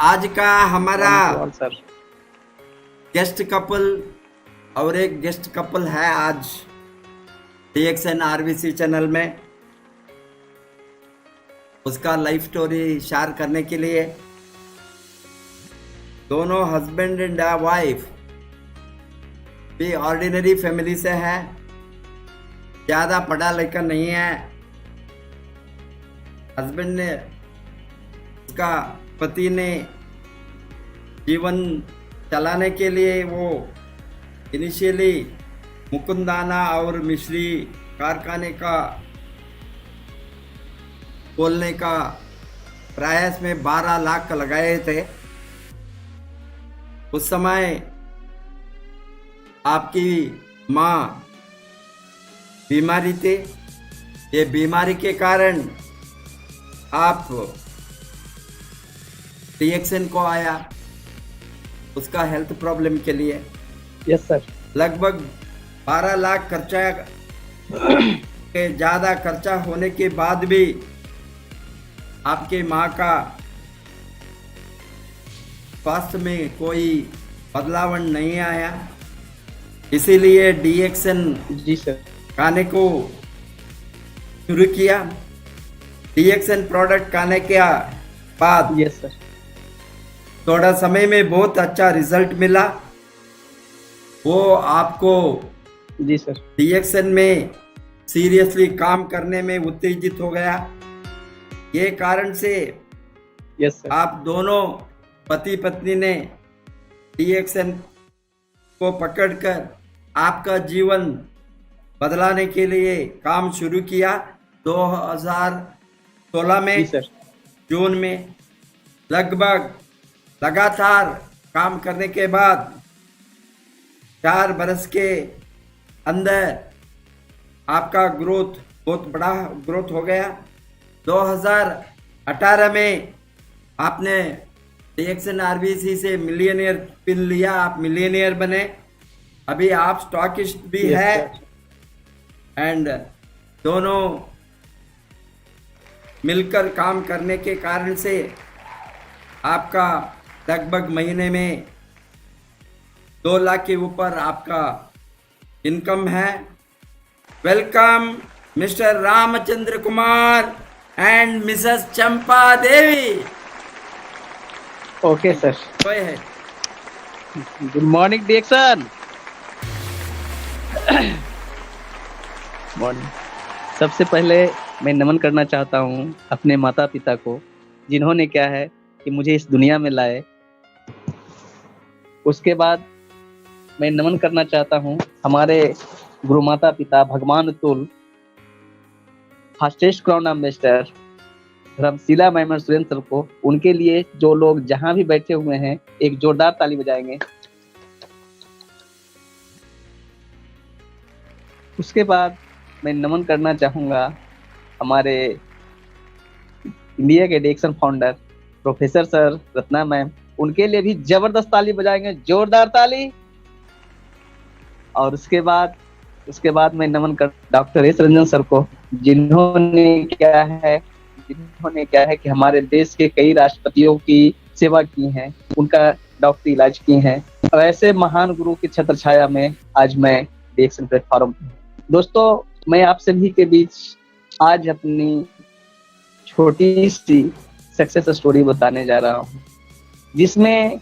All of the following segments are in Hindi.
आज का हमारा morning to all sir. Guest couple और एक गेस्ट कपल है आज DXN RVC चैनल में। उसका लाइफ स्टोरी शेयर करने के लिए दोनों हस्बैंड एंड वाइफ भी ऑर्डिनरी फैमिली से है, ज़्यादा पढ़ा लिखा नहीं है। हस्बैंड ने, उसका पति ने जीवन चलाने के लिए वो इनिशियली मुकुंदाना और मिश्री कारखाने का खोलने का प्रयास में 12 लाख लगाए थे। उस समय आपकी माँ बीमारी थी। ये बीमारी के कारण आप DXN को आया उसका हेल्थ प्रॉब्लम के लिए। Yes sir. लगभग 12 लाख खर्चा के ज़्यादा खर्चा होने के बाद भी आपके माँ का स्वास्थ्य में कोई बदलाव नहीं आया, इसीलिए DXN जी सर। खाने को शुरू किया। DXN प्रोडक्ट खाने के बाद यस सर। थोड़ा समय में बहुत अच्छा रिजल्ट मिला। वो आपको जी सर। DXN में सीरियसली काम करने में उत्तेजित हो गया। ये कारण से यस सर। आप दोनों पति पत्नी ने DXN को पकड़कर आपका जीवन बदलाने के लिए काम शुरू किया। 2016 जी में सर। जून में लगभग लगातार काम करने के बाद 4 बरस के अंदर आपका ग्रोथ बहुत बड़ा ग्रोथ हो गया। 2018 में आपने DXN RVC से मिलियनियर पिन लिया, आप मिलियनियर बने। अभी आप स्टॉकिस्ट भी Yes, है sir. एंड दोनों मिलकर काम करने के कारण से आपका लगभग महीने में 2 लाख के ऊपर आपका इनकम है। Welcome mister Ramchandra Kumar and Mrs Champa Devi. Okay sir. कोई है गुड मॉर्निंग DXN। मॉर्निंग। सबसे पहले मैं नमन करना चाहता हूँ अपने माता पिता को, जिन्होंने क्या है कि मुझे इस दुनिया में लाए। उसके बाद मैं नमन करना चाहता हूँ हमारे गुरु माता पिता भगवान तुल fastest crown ambassador Dharamshila ma'am Surendra sir को। उनके लिए जो लोग जहां भी बैठे हुए हैं एक जोरदार ताली बजाएंगे। उसके बाद मैं नमन करना चाहूंगा हमारे इंडिया के DXN founder professor sir Ratna ma'am. उनके लिए भी जबरदस्त ताली बजाएंगे, जोरदार ताली। और उसके बाद मैं नमन कर डॉक्टर एस रंजन सर को, जिन्होंने क्या है कि हमारे देश के कई राष्ट्रपतियों की सेवा की है, उनका डॉक्टरी इलाज की है। और ऐसे महान गुरु की छत्र छाया में आज मैं DXN प्लेटफॉर्म। दोस्तों, मैं आप सभी के बीच आज अपनी छोटी सी सक्सेस स्टोरी बताने जा रहा हूँ, जिसमें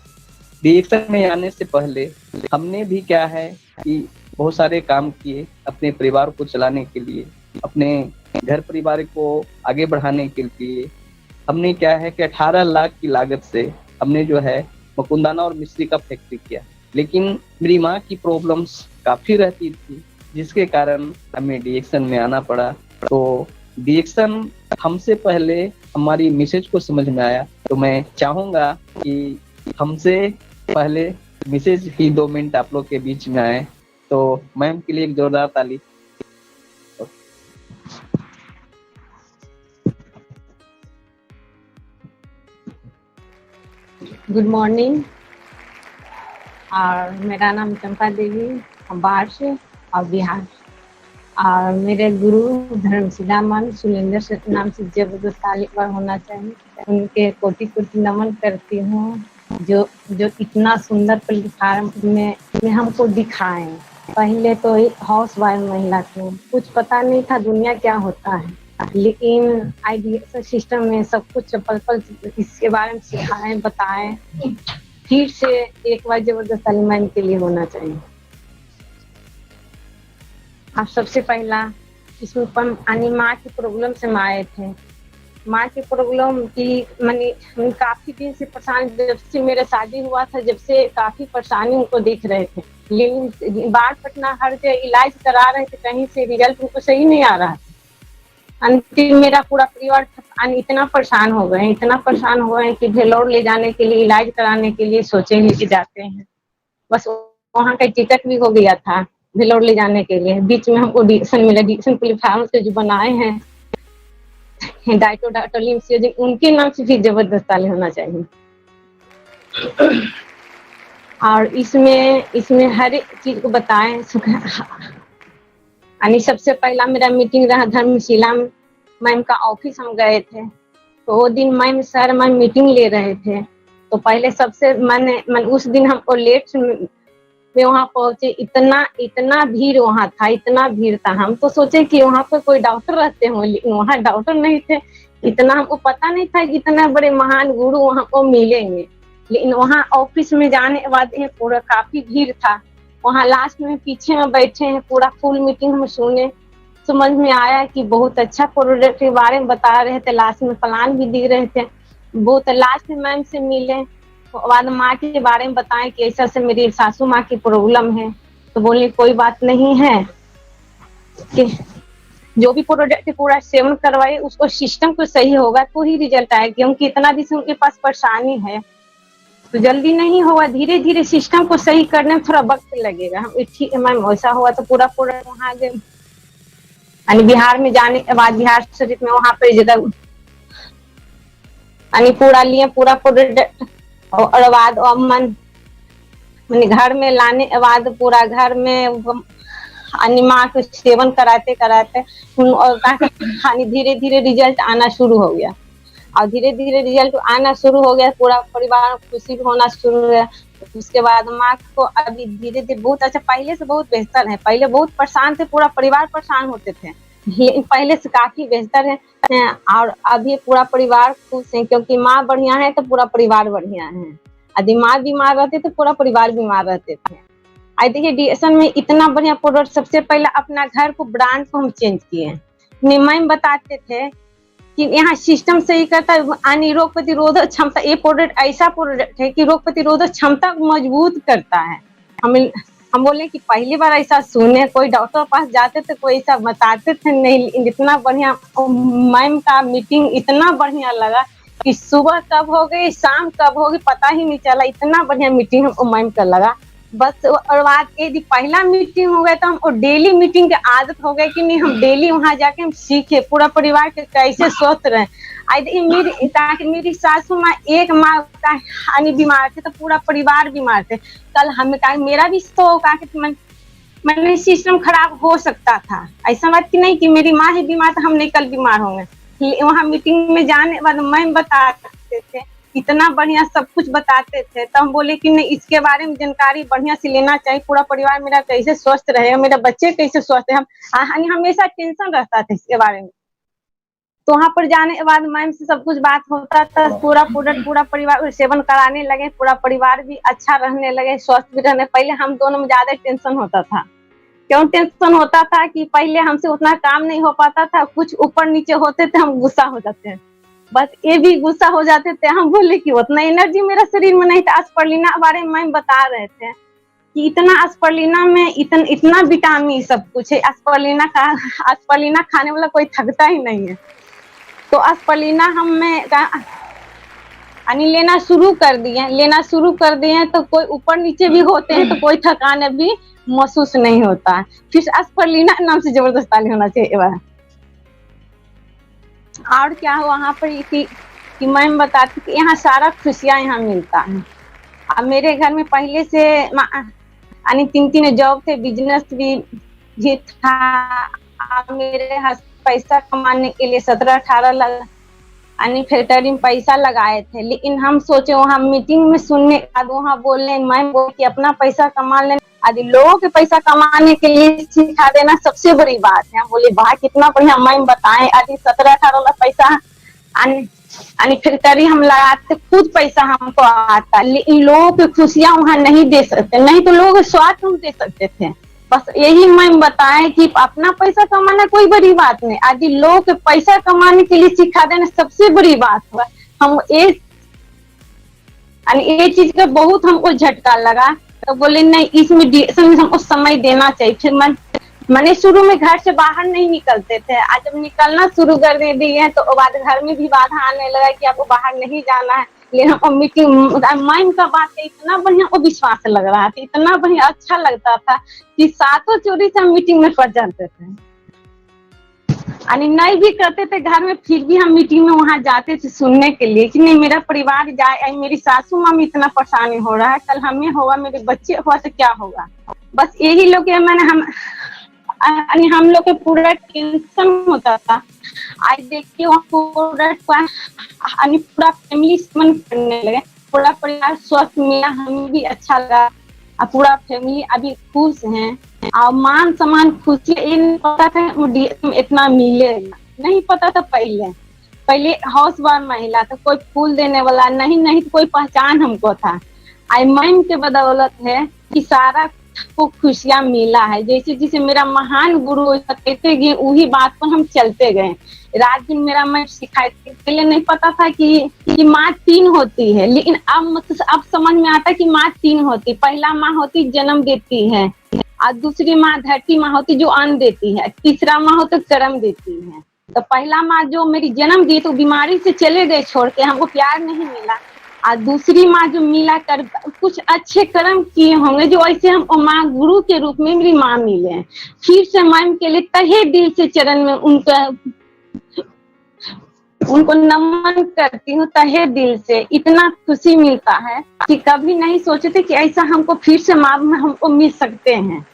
DXN में आने से पहले हमने भी क्या है कि बहुत सारे काम किए अपने परिवार को चलाने के लिए, अपने घर परिवार को आगे बढ़ाने के लिए। हमने क्या है कि 18 लाख की लागत से हमने जो है मुकुंदाना और मिश्री का फैक्ट्री किया। लेकिन मेरी माँ की प्रॉब्लम्स काफ़ी रहती थी, जिसके कारण हमें DXN में आना पड़ा। तो DXN हमसे पहले हमारी मिसेज को समझ में आया। तो मैं चाहूँगा कि हमसे पहले मिसेज ही 2 मिनट आप लोग के बीच में आए। तो मैम के लिए एक जोरदार ताली। Good morning. और मेरा नाम चंपा देवी, हम बाहर से और बिहार। और मेरे गुरु धर्मशिला मैम सुलेंदर से नाम से जबरदस्त तालीम होना चाहिए। उनके कोटि कोटि नमन करती हूँ, जो जो इतना सुंदर प्लेटफार्म में हमको दिखाएं। पहले तो हाउस वाइफ महिला थी, कुछ पता नहीं था दुनिया क्या होता है, लेकिन आईडीएस सिस्टम में सब कुछ पल पल इसके बारे में सिखाएं, बताएं। फिर से एक बार जबरदस्त तालीम के लिए होना चाहिए। आप सबसे पहला इसमें माँ की प्रॉब्लम से हम आए थे। माँ की प्रॉब्लम की हम काफी दिन से परेशान, जब से मेरा शादी हुआ था जब से काफी परेशानी उनको देख रहे थे, लेकिन बाढ़ पटना हर जगह इलाज करा रहे थे, कहीं से रिजल्ट उनको सही नहीं आ रहा था। अंतिम मेरा पूरा परिवार इतना परेशान हो गए कि भेलोर ले जाने के लिए, इलाज कराने के लिए सोचे लेके जाते हैं। बस वहाँ का टिकट भी हो गया था भेलोर ले जाने के लिए। बीच में हमको डिक्शन मिला, डिक्शन प्लेटफार्म से जो बनाए हैं डाइटोडाटोलिम से, उनके नाम से भी जबरदस्त तालीम होना चाहिए। और इसमें हर एक चीज को बताएं। सबसे पहला मेरा मीटिंग रहा धर्मशिला मैम का ऑफिस, हम गए थे तो वो दिन मैम सर मैम मीटिंग ले रहे थे। तो पहले सबसे मैंने उस दिन हमको लेट में वहाँ पहुंचे, इतना भीड़ वहाँ था, इतना भीड़ था। हम तो सोचे कि वहाँ पर कोई डॉक्टर रहते हों, लेकिन वहाँ डॉक्टर नहीं थे। इतना हमको पता नहीं था कि इतना बड़े महान गुरु वहाँ को मिलेंगे। लेकिन वहाँ ऑफिस में जाने के बाद पूरा काफी भीड़ था। वहाँ लास्ट में पीछे में बैठे हैं, पूरा फुल मीटिंग हम सुने। समझ में आया कि बहुत अच्छा प्रोडक्ट के बारे में बता रहे थे, लास्ट में प्लान भी दे रहे थे। बहुत लास्ट में मैम से मिले, बाद माँ के बारे में बताएं कि ऐसा से मेरी सासू माँ की प्रॉब्लम है। तो बोले कोई बात नहीं है कि जो भी प्रोडक्ट पूरा सेवन करवाए उसको सिस्टम को सही होगा तो ही रिजल्ट आएगा, क्योंकि इतना दिन से उनके पास परेशानी है तो जल्दी नहीं होगा। धीरे धीरे सिस्टम को सही करने में थोड़ा वक्त लगेगा। हम ठीक है मैम, ऐसा हुआ तो पूरा वहाँ बिहार में जाने के बाद बिहार शरीफ में वहाँ पे जगह पूरा लिए, पूरा प्रोडक्ट और बाद घर में लाने के बाद पूरा घर में माँ को सेवन कराते धीरे धीरे रिजल्ट आना शुरू हो गया। और धीरे धीरे रिजल्ट आना शुरू हो गया, पूरा परिवार खुशी होना शुरू हुआ। उसके बाद माँ को अभी धीरे धीरे बहुत अच्छा, पहले से बहुत बेहतर है। पहले बहुत परेशान थे, पूरा परिवार परेशान होते थे, लेकिन पहले से काफी बेहतर है। और अभी पूरा परिवार खुश है, क्योंकि माँ बढ़िया है तो पूरा परिवार बढ़िया है। यदि माँ बीमार रहते तो पूरा परिवार बीमार रहते थे। आई देखिए डीएसएन में इतना बढ़िया प्रोडक्ट। सबसे पहले अपना घर को ब्रांड को हम चेंज किए। मैम बताते थे कि यहाँ सिस्टम सही करता है, रोग प्रतिरोधक क्षमता। ये प्रोडक्ट ऐसा प्रोडक्ट है कि रोग प्रतिरोधक क्षमता को मजबूत करता है। हम बोले कि पहली बार ऐसा सुने, कोई डॉक्टर पास जाते थे कोई ऐसा बताते थे नहीं। इतना बढ़िया मैम का मीटिंग इतना बढ़िया लगा कि सुबह कब हो गई शाम कब हो गई पता ही नहीं चला। इतना बढ़िया मीटिंग हमको मैम का लगा। बस और बात यदि पहला मीटिंग हो गया तो हमको डेली मीटिंग की आदत हो गई कि नहीं, हम डेली वहाँ जाके हम सीखे पूरा परिवार के कैसे स्वस्थ रहे। मेरी सासू माँ एक माँ का बीमार थे तो पूरा परिवार बीमार थे। कल हमें कहा मेरा भी तो मैंने सिस्टम खराब हो सकता था। ऐसा बात की नहीं कि मेरी माँ ही बीमार था हम नहीं कल बीमार होंगे। वहाँ मीटिंग में जाने के बाद मैम बताते थे, इतना बढ़िया सब कुछ बताते थे। तो हम बोले कि नहीं, इसके बारे में जानकारी बढ़िया से लेना चाहिए, पूरा परिवार मेरा कैसे स्वस्थ रहे, मेरे बच्चे कैसे स्वस्थ है। हम हमेशा टेंशन रहता था इसके बारे में। तो वहाँ पर जाने के बाद मैम से सब कुछ बात होता था, पूरा प्रोडक्ट पूरा परिवार सेवन कराने लगे, पूरा परिवार भी अच्छा रहने लगे, स्वस्थ भी रहने। पहले हम दोनों में ज्यादा टेंशन होता था। क्यों टेंशन होता था कि पहले हमसे उतना काम नहीं हो पाता था, कुछ ऊपर नीचे होते थे हम गुस्सा हो जाते हैं। बस ये भी गुस्सा हो जाते थे। हम बोले कि उतना एनर्जी मेरा शरीर में नहीं था। स्पिरुलिना के बारे में मैम बता रहे थे कि इतना स्पिरुलिना में इतना विटामिन सब कुछ है। स्पिरुलिना खाने वाला कोई थकता ही नहीं है। तो स्पिरुलिना हमें लेना शुरू कर दिए तो कोई ऊपर नीचे भी होते हैं तो कोई थकान भी महसूस नहीं होता। फिर स्पिरुलिना नाम से जबरदस्त ताली होना चाहिए। और क्या हो वहाँ पर कि मैम बताती कि यहाँ सारा खुशियाँ यहाँ मिलता है। अब मेरे घर में पहले से 3 जॉब थे, बिजनेस भी था मेरे हस्बैंड पैसा कमाने के लिए 17-18 लाख यानी फैक्ट्री में पैसा लगाए थे, लेकिन हम सोचे वहाँ मीटिंग में सुनने के बाद वहाँ बोलने मैम बोले कि अपना पैसा कमा लेना, आदि लोगों के पैसा कमाने के लिए सिखा देना सबसे बड़ी बात है। हम बोले वाह कितना बढ़िया मैम बताएं, आदि 17-18 लाख पैसा यानी फैक्ट्री हम लगाते खुद पैसा हमको आता, लेकिन लोगों की खुशियां वहाँ नहीं दे सकते, नहीं तो लोगों के स्वार्थ हम दे सकते थे। बस यही मैम बताए कि अपना पैसा कमाना कोई बड़ी बात नहीं, आदि लोगों के पैसा कमाने के लिए सिखा देना सबसे बड़ी बात हुआ। हम ये चीज का बहुत हमको झटका लगा, तो बोले नहीं इसमें हमको समय देना चाहिए। फिर मैंने शुरू में घर से बाहर नहीं निकलते थे, आज जब निकलना शुरू कर दिए हैं तो बाद घर में भी बाधा आने लगा कि आपको बाहर नहीं जाना है। लेकिन हमको मीटिंग मैम का बात इतना बढ़िया को विश्वास लग रहा था, इतना बढ़िया अच्छा लगता था कि सातों चोरी से हम मीटिंग में पढ़ जाते थे, यानी नहीं भी करते थे घर में, फिर भी हम मीटिंग में वहां जाते थे सुनने के लिए कि नहीं मेरा परिवार जाए, मेरी सासू माँ में इतना परेशानी हो रहा है, कल हमें होगा, मेरे बच्चे हुआ तो क्या होगा। बस यही लोग हम लोग के पूरा टेंशन होता था। आज देखिए पूरा फैमिली मन करने लगे, पूरा परिवार स्वस्थ मिला, हमें भी अच्छा लगा, पूरा फैमिली अभी खुश हैं और मान सम्मान खुशी। ये नहीं पता था इतना मिलेगा, नहीं पता था। पहले हाउस वाइफ महिला तो कोई फूल देने वाला नहीं कोई पहचान हमको था। आई मैम के बदौलत है कि सारा को खुशियां मिला है। जैसे जैसे मेरा महान गुरु कहते गए वही बात पर हम चलते गए। रात दिन मेरा मैं सिखाए, पहले नहीं पता था कि माँ 3 होती है, लेकिन अब समझ में आता कि माँ 3 होती। पहला माँ होती जन्म देती है, और दूसरी माँ धरती माँ होती जो अन्न देती है, तीसरा माँ होती कर्म देती है। तो पहला माँ जो मेरी जन्म दी तो बीमारी से चले गए छोड़ के, हमको प्यार नहीं मिला। और दूसरी माँ जो मिला कर कुछ अच्छे कर्म किए होंगे जो ऐसे हमको माँ गुरु के रूप में मेरी माँ मिले। फिर से मैम के लिए तहे दिल से चरण में उनको नमन करती हूँ तहे दिल से। इतना खुशी मिलता है कि कभी नहीं सोचे थे कि ऐसा हमको फिर से माँ हमको मिल सकते हैं।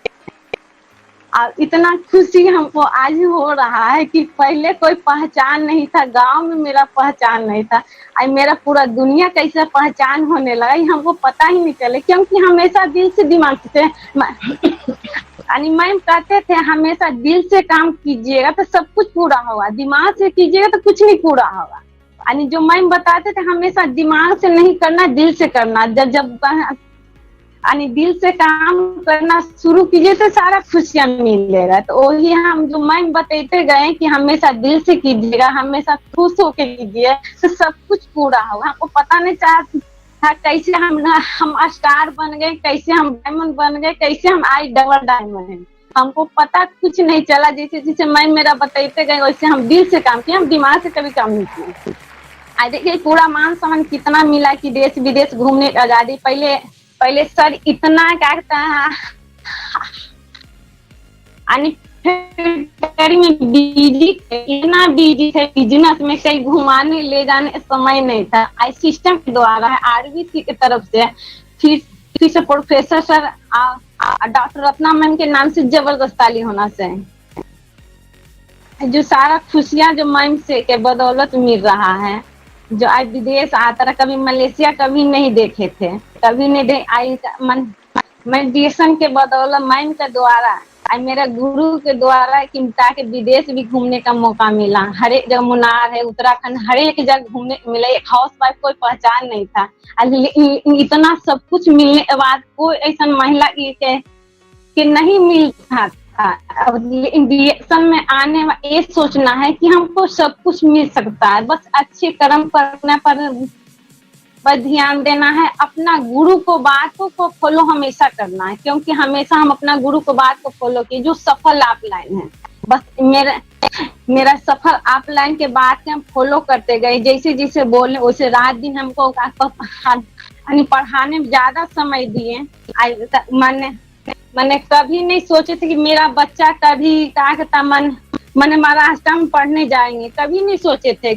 और इतना खुशी हमको आज हो रहा है कि पहले कोई पहचान नहीं था, गांव में मेरा पहचान नहीं था, आज मेरा पूरा दुनिया कैसा पहचान होने लगा हमको पता ही नहीं चले, क्योंकि हमेशा दिल से दिमाग से यानी मैम कहते थे हमेशा दिल से काम कीजिएगा तो सब कुछ पूरा होगा, दिमाग से कीजिएगा तो कुछ नहीं पूरा होगा। यानी जो मैम बताते थे हमेशा दिमाग से नहीं करना, दिल से करना। जब यानी दिल से काम करना शुरू कीजिए तो सारा खुशियां मिलेगा। तो वही हम जो मैम बताते गए कि हमेशा दिल से कीजिएगा, हमेशा खुश होके कीजिए तो सब कुछ पूरा होगा। हमको पता नहीं था कैसे हम स्टार बन गए, कैसे हम डायमंड बन गए, कैसे हम आज डबल डायमंड है, हमको पता कुछ नहीं चला। जैसे जैसे मैम मेरा बताते गए वैसे हम दिल से काम किए, हम दिमाग से कभी काम नहीं किए। आज देखिए पूरा मान सम्मान कितना मिला कि देश विदेश घूमने की आजादी। पहले सर इतना क्या कहता है में बिजी थे, इतना बिजी थे बिजनेस में, कहीं घुमाने ले जाने समय नहीं था। आई सिस्टम के द्वारा है आरबीसी की तरफ से, फिर से professor sir doctor Ratna ma'am के नाम से जबरदस्त ताली होना से जो सारा खुशियां जो मैम से के बदौलत मिल रहा है। जो आज विदेश आता रहा, कभी मलेशिया कभी नहीं देखे थे, कभी नहीं आई मेडिटेशन के बदौलत मैम के द्वारा, आज मेरे गुरु के द्वारा कि ताकि विदेश भी घूमने का मौका मिला। हर एक जगह मुनार है, उत्तराखंड, हर एक जगह घूमने मिला। एक हाउस वाइफ कोई पहचान नहीं था, इतना सब कुछ मिलने के बाद कोई ऐसा महिला के नहीं मिलता था। रिएक्शन में आने ये सोचना है कि हमको सब कुछ मिल सकता है, बस अच्छे कर्म करने पर ध्यान देना है। अपना गुरु को बातों को फॉलो हमेशा करना है, क्योंकि हमेशा हम अपना गुरु को बात को फॉलो किए जो सफल अपलाइन है। बस मेरा सफल अपलाइन के बाद हम फॉलो करते गए, जैसे जैसे बोले वैसे रात दिन हमको पढ़ाने में ज्यादा समय दिए। मैंने कभी नहीं सोचे थे कि मेरा बच्चा कभी मैंने महाराष्ट्र में पढ़ने जाएंगे, कभी नहीं सोचे थे।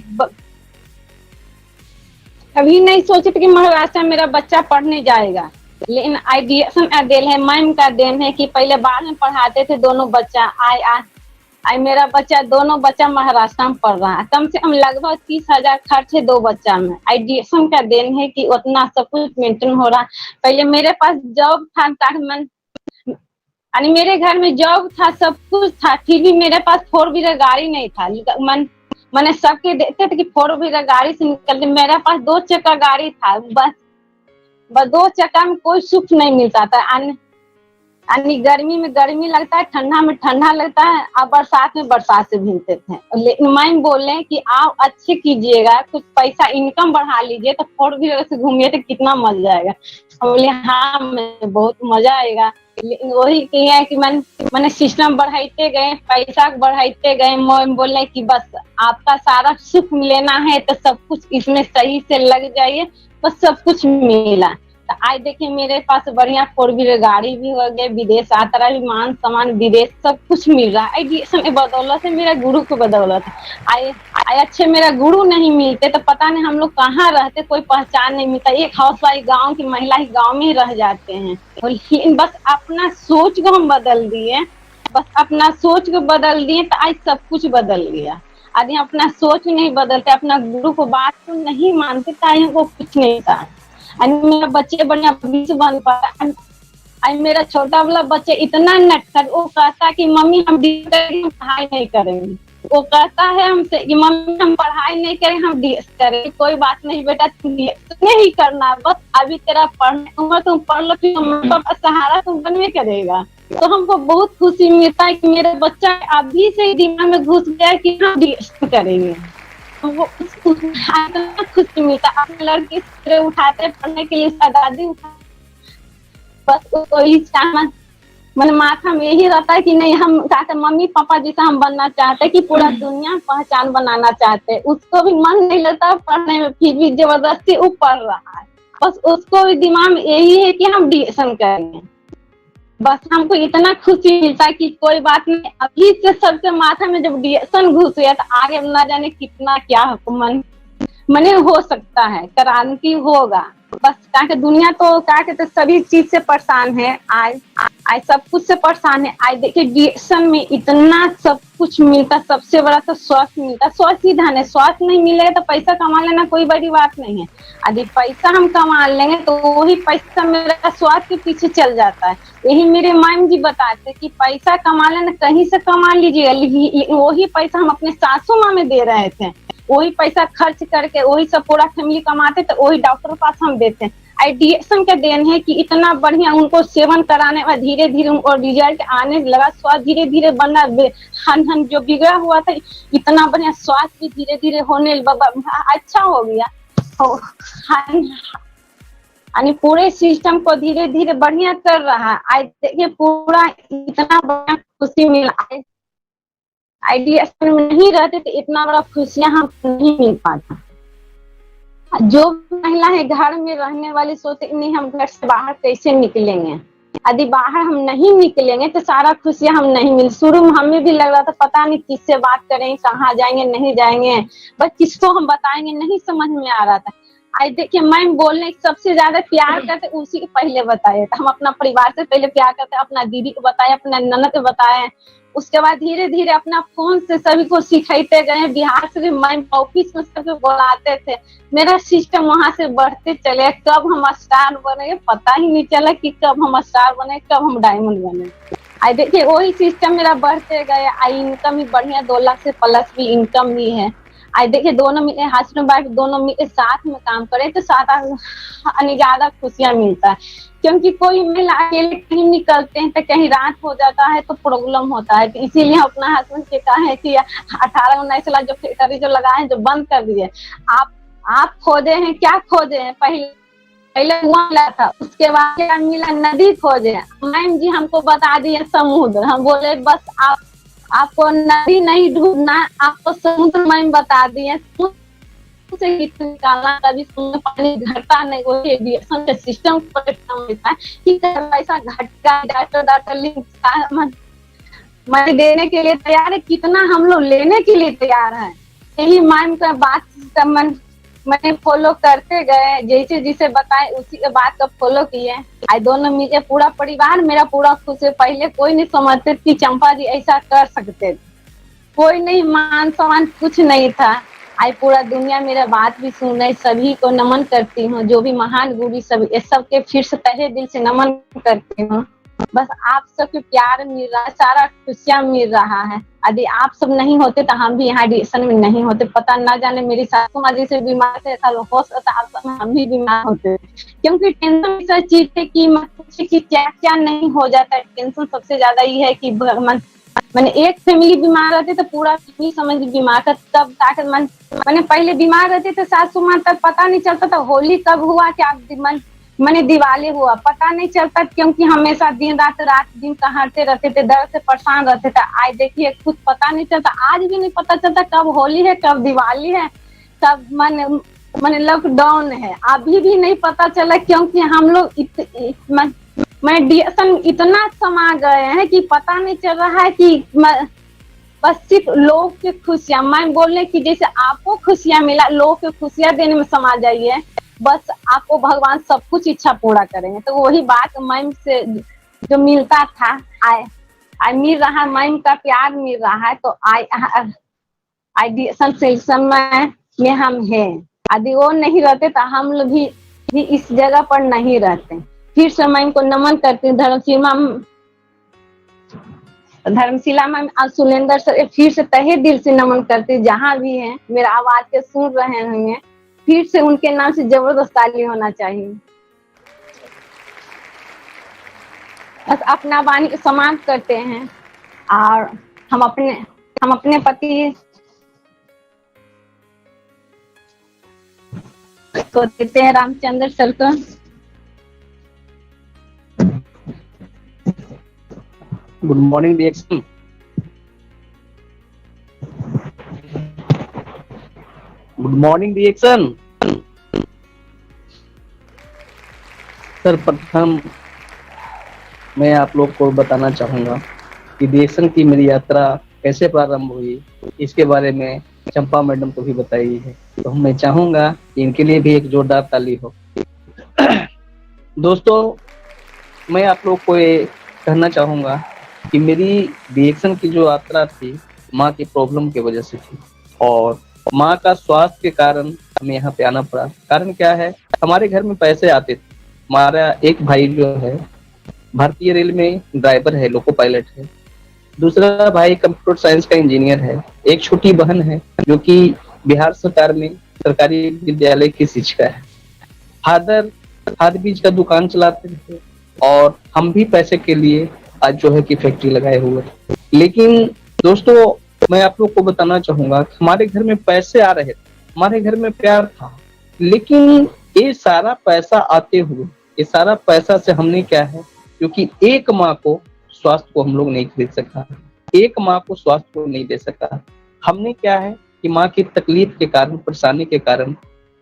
कभी नहीं सोचे थे कि महाराष्ट्र में मेरा बच्चा पढ़ने जाएगा। लेकिन आइडिएशन देन है, मैम का देन है कि पहले बाद में पढ़ाते थे दोनों बच्चा आई मेरा बच्चा, दोनों बच्चा महाराष्ट्र में पढ़ रहा है। कम से कम लगभग 30,000 खर्च है 2 बच्चा में। आईडीएसएन का देन है कि उतना सब कुछ मेंटेन हो रहा है। पहले मेरे पास जॉब था, यानी मेरे घर में जॉब था, सब कुछ था, फिर भी मेरे पास 4 व्हीलर गाड़ी नहीं था। मैंने सबके देखते थे कि 4 व्हीलर गाड़ी से निकलते, मेरे पास 2 चक्का गाड़ी था। बस 2 चक्का में कोई सुख नहीं मिलता था। गर्मी में गर्मी लगता है, ठंडा में ठंडा लगता है, और बरसात में बरसात से भीगते थे। लेकिन मैम बोले कि आप अच्छे कीजिएगा, कुछ पैसा इनकम बढ़ा लीजिए, तो 4 व्हीलर से घूमिए तो कितना मजा आएगा। बोले हाँ मैं बहुत मजा आएगा। लेकिन वही किया कि मैंने सिस्टम बढ़ाते गए, पैसा बढ़ाते गए। मैम बोले कि बस आपका सारा सुख लेना है तो सब कुछ इसमें सही से लग जाइए, बस सब कुछ मिला। तो आज देखिए मेरे पास बढ़िया 4 व्हीलर गाड़ी भी हो गए, विदेश यात्रा, विमान सामान, विदेश सब कुछ मिल रहा है। आईडीएसएन की बदौलत है, मेरा गुरु की बदौलत है। अच्छे मेरा गुरु नहीं मिलते तो पता नहीं हम लोग कहाँ रहते, कोई पहचान नहीं मिलता। एक हाउसवाइफ गाँव की महिला ही गाँव में ही रह जाते हैं। बस अपना सोच को हम बदल दिए, बस अपना सोच को बदल दिए तो आज सब कुछ बदल गया। यदि अपना सोच नहीं बदलते, अपना गुरु को बात को नहीं मानते तो हमको कुछ नहीं था। मेरा बच्चे बढ़िया भविष्य बन पाया। मेरा छोटा वाला बच्चा इतना नटखट, वो कहता कि मम्मी हम पढ़ाई नहीं करेंगे। वो कहता है हमसे कि मम्मी हम पढ़ाई नहीं करें, हम डीएस करें। कोई बात नहीं बेटा, तुम नहीं करना, बस अभी तेरा पढ़ने उम्र, तुम पढ़ लो, फिर सहारा तुम बनवे करेगा। तो हमको बहुत खुशी मिलता है कि मेरा बच्चा अभी से दिमाग में घुस गया कि हम डीएस करेंगे। वो खुशी मिलता। अपने लड़की से उठाते पढ़ने के लिए, दादी उठा, बस उसको ही मैंने माथा में यही रहता है कि नहीं, हम चाहते मम्मी पापा जैसा हम बनना चाहते, कि पूरा दुनिया पहचान बनाना चाहते। उसको भी मन नहीं लगता पढ़ने में, फिर भी जबरदस्ती वो पढ़ रहा है। बस उसको भी दिमाग में यही है कि हम डीएसएन करेंगे। बस हमको इतना खुशी मिलता है कि कोई बात नहीं, अभी से सबके माथा में जब डीएसएन घुस गया तो आगे न जाने कितना क्या मने हो सकता है, क्रांति होगा। बस क्या दुनिया तो क्या कहते सभी चीज से परेशान है। आज सब कुछ से परेशान है। आज देखिए डीएसएन में इतना सब कुछ मिलता, सबसे बड़ा तो स्वास्थ्य मिलता। स्वास्थ्य ही धन है, स्वास्थ्य नहीं मिलेगा तो पैसा कमा लेना कोई बड़ी बात नहीं है। यदि पैसा हम कमा लेंगे तो वही पैसा मेरा स्वास्थ्य के पीछे चल जाता है। यही मेरे मैम जी बताते कि पैसा कमा लेना, कहीं से कमा लीजिए, वही पैसा हम अपने सासू माँ में दे रहे थे, वही पैसा खर्च करके वही सब पूरा फैमिली कमाते, तो वही डॉक्टर के पास हम देते हैं। आईडीएसएन का देन है कि इतना बढ़िया उनको सेवन कराने में धीरे धीरे उनको रिजल्ट आने लगा, स्वास्थ्य धीरे धीरे बनना, हन जो बिगड़ा हुआ था इतना बढ़िया स्वास्थ्य भी धीरे धीरे होने अच्छा हो गया। यानी पूरे सिस्टम को धीरे धीरे बढ़िया कर रहा है। आज देखिए पूरा इतना बढ़िया खुशी मिला। आईडीएसएन में नहीं रहते तो इतना बड़ा खुशियां हम नहीं मिल पाता। जो महिला है घर में रहने वाली सोचते नहीं हम घर से बाहर कैसे निकलेंगे, यदि बाहर हम नहीं निकलेंगे तो सारा खुशियां हम नहीं मिल। शुरू में हमें भी लग रहा था पता नहीं किससे बात करें, कहाँ जाएंगे नहीं जाएंगे, बस किसको हम बताएंगे, नहीं समझ में आ रहा था। आज देखिए मैम बोलने सबसे ज्यादा प्यार करते उसी के पहले बताए। हम अपना परिवार से पहले प्यार करते, अपना दीदी को बताए, अपना ननद को बताए, उसके बाद धीरे धीरे अपना फोन से सभी को सिखाते गए। बिहार से भी मैम ऑफिस में सभी बुलाते थे। मेरा सिस्टम वहां से बढ़ते चले। कब हम स्टार बने पता ही नहीं चला कि कब हम स्टार बने, कब हम डायमंड बने। आई देखिए वही सिस्टम मेरा बढ़ते गए। आई इनकम भी बढ़िया 2 लाख से प्लस भी इनकम भी है। आई देखिए दोनों मिले हस्बैंड वाइफ दोनों मिले साथ में काम करे तो ज्यादा खुशियां मिलता है। क्योंकि कोई महिला अकेले कहीं निकलते हैं तो कहीं रात हो जाता है तो प्रॉब्लम होता है। तो इसीलिए अपना हस्बैंड से कहा है कि 18-19 लाख जो फैक्ट्री जो लगाए जो बंद कर दिए। आप खोजे हैं, क्या खोजे हैं? पहले कुआं मिला था, उसके बाद क्या मिला? नदी खोजे। मैम जी हमको बता दिए समुद्र। हम बोले बस आपको नदी नहीं ढूंढना, आपको समुद्र मैम बता दिए। से निकालना, कभी पानी घटता नहीं। वो एविएशन के सिस्टम मिलता है कि पैसा घटका डॉक्टर लिंक मैं देने के लिए तैयार है, कितना हम लोग लेने के लिए तैयार है। यही मैम का बात मैंने फॉलो करते गए, जैसे जिसे बताए उसी के बात का फॉलो किए। आज दोनों मिले पूरा परिवार मेरा पूरा खुश है। पहले कोई नहीं समझते कि चंपा जी ऐसा कर सकते, कोई नहीं, मान सम्मान कुछ नहीं था। आज पूरा दुनिया मेरा बात भी सुन रही, सभी को नमन करती हूँ, जो भी महान गुरु सब ये सबके फिर से तहे दिल से नमन करती हूँ। बस आप सबके प्यार मिल रहा है, सारा खुशियाँ मिल रहा है। यदि आप सब नहीं होते तो हम भी यहाँ एडिशन में नहीं होते। पता ना जाने मेरी सासू माँ जैसे बीमार थे, हो सकता आप सब हम भी बीमार होते, क्योंकि टेंशन ऐसा चीज है कि क्या क्या नहीं हो जाता है। टेंशन सबसे ज्यादा ये है कि मैंने एक फैमिली बीमार रहती तो पूरा फैमिली समझ बीमार था। तब जाकर मैंने पहले बीमार रहते थे सासू माँ, तब पता नहीं चलता था होली कब हुआ, क्या मैंने दिवाली हुआ पता नहीं चलता, क्योंकि हमेशा दिन रात दिन कहते रहते थे, दर्द से परेशान रहते थे। आज देखिए कुछ पता नहीं चलता, आज भी नहीं पता चलता कब होली है, कब दिवाली है, कब मैंने लॉकडाउन है, अभी भी नहीं पता चला, क्योंकि हम लोग मैं डिएशन इतना समा गए हैं कि पता नहीं चल रहा है कि बस सिर्फ लोग की खुशियां, मैं बोलने की जैसे आपको खुशियां मिला, लोग को खुशियां देने में समा जाइए, बस आपको भगवान सब कुछ इच्छा पूरा करेंगे। तो वही बात मैम से जो मिलता था आई मिल रहा है, मैम का प्यार मिल रहा है, तो आई समय में हम हैं। यदि वो नहीं रहते तो हम लोग भी इस जगह पर नहीं रहते। फिर से मैं इनको नमन करती हूँ, धर्मशिला मैम और सुलेंद्र सर, फिर से तहे दिल से नमन करती हूँ। जहाँ भी हैं मेरा आवाज के सुन रहे होंगे, फिर से उनके नाम से जबरदस्त ताली होना चाहिए। बस अपना वाणी समाप्त करते हैं और हम अपने पति को देते हैं रामचंद्र सर को। Good morning reaction. Good morning reaction. Sir प्रथम मैं आप लोग को बताना चाहूंगा कि रिएक्शन की मेरी यात्रा कैसे प्रारंभ हुई, इसके बारे में चंपा मैडम को भी बताई है, तो मैं चाहूंगा कि इनके लिए भी एक जोरदार ताली हो। दोस्तों मैं आप लोग को ये कहना चाहूंगा कि मेरी रिएक्शन की जो यात्रा थी माँ की प्रॉब्लम की वजह से थी, और माँ का स्वास्थ्य के कारण हमें यहाँ पे आना पड़ा। कारण क्या है, हमारे घर में पैसे आते थे। हमारा एक भाई जो है भारतीय रेल में ड्राइवर है, लोको पायलट है, दूसरा भाई कंप्यूटर साइंस का इंजीनियर है, एक छोटी बहन है जो कि बिहार सरकार में सरकारी विद्यालय की शिक्षिका है। फादर खाद बीज का दुकान चलाते थे, और हम भी पैसे के लिए आज जो है कि फैक्ट्री लगाए हुए। लेकिन दोस्तों मैं आप लोग को बताना चाहूंगा कि हमारे घर में पैसे आ रहे थे, हमारे घर में प्यार था, लेकिन ये सारा पैसा आते हुए, ये सारा पैसा से हमने क्या है, क्योंकि एक माँ को स्वास्थ्य को हम लोग नहीं खरीद सका, एक माँ को स्वास्थ्य को नहीं दे सका। हमने क्या है कि माँ की तकलीफ के कारण, परेशानी के कारण,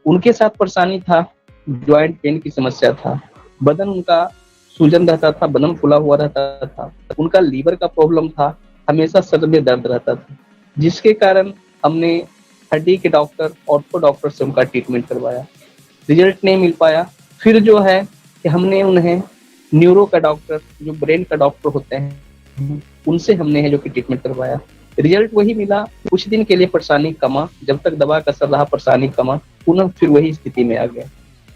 उनके साथ परेशानी था, ज्वाइंट पेन की समस्या था, बदन उनका सूजन रहता था, बदन फूला हुआ रहता था, उनका लीवर का प्रॉब्लम था, हमेशा सर में दर्द रहता था, जिसके कारण हमने हड्डी के डॉक्टर, ऑर्थो डॉक्टर से उनका ट्रीटमेंट करवाया, रिजल्ट नहीं मिल पाया। फिर जो है कि हमने उन्हें न्यूरो का डॉक्टर, जो ब्रेन का डॉक्टर होते हैं, उनसे हमने है जो कि ट्रीटमेंट करवाया, रिजल्ट वही मिला। कुछ दिन के लिए परेशानी कमा, जब तक दवा का असर रहा परेशानी कमा, पुनः फिर वही स्थिति में आ गया।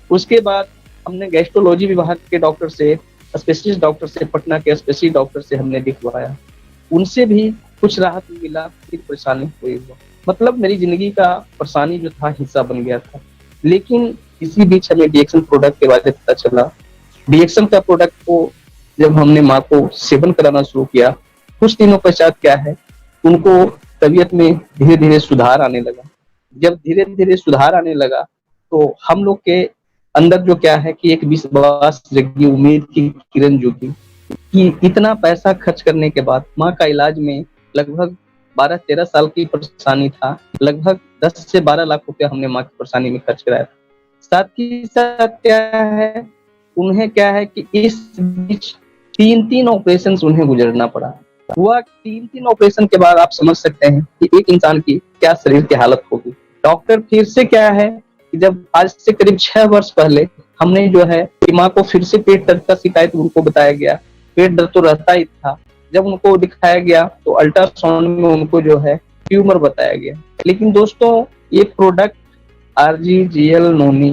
उसके बाद हमने गैस्ट्रोलॉजी विभाग के डॉक्टर से, स्पेशलिस्ट डॉक्टर से, पटना के स्पेशलिस्ट डॉक्टर से हमने दिखवाया, उनसे भी कुछ राहत मिला, फिर परेशानी हुई। मतलब मेरी जिंदगी का परेशानी जो था हिस्सा बन गया था। लेकिन इसी बीच हमें रिएक्शन प्रोडक्ट के बारे में पता चला। रिएक्शन का प्रोडक्ट को जब हमने माँ को सेवन कराना शुरू किया, कुछ दिनों पश्चात क्या है, उनको तबीयत में धीरे धीरे सुधार आने लगा। जब धीरे धीरे सुधार आने लगा तो हम लोग के अंदर जो क्या है कि एक विश्वास जगी, उम्मीद की किरण जुगी कि इतना पैसा खर्च करने के बाद माँ का इलाज में लगभग 12-13 साल की परेशानी था, लगभग 10 से 12 लाख रुपया हमने माँ की परेशानी में खर्च कराया था। साथ ही साथ क्या है, उन्हें क्या है कि इस बीच 3 ऑपरेशन उन्हें गुजरना पड़ा। हुआ 3 ऑपरेशन के बाद आप समझ सकते हैं कि एक इंसान की क्या शरीर की हालत होगी। डॉक्टर फिर से क्या है कि जब आज से करीब 6 वर्ष पहले हमने जो है कि माँ को फिर से पेट दर्द का शिकायत उनको बताया गया। पेट दर्द तो रहता ही था। जब उनको दिखाया गया तो अल्ट्रासाउंड में उनको जो है ट्यूमर बताया गया। लेकिन दोस्तों ये प्रोडक्ट RGGL, नोनी,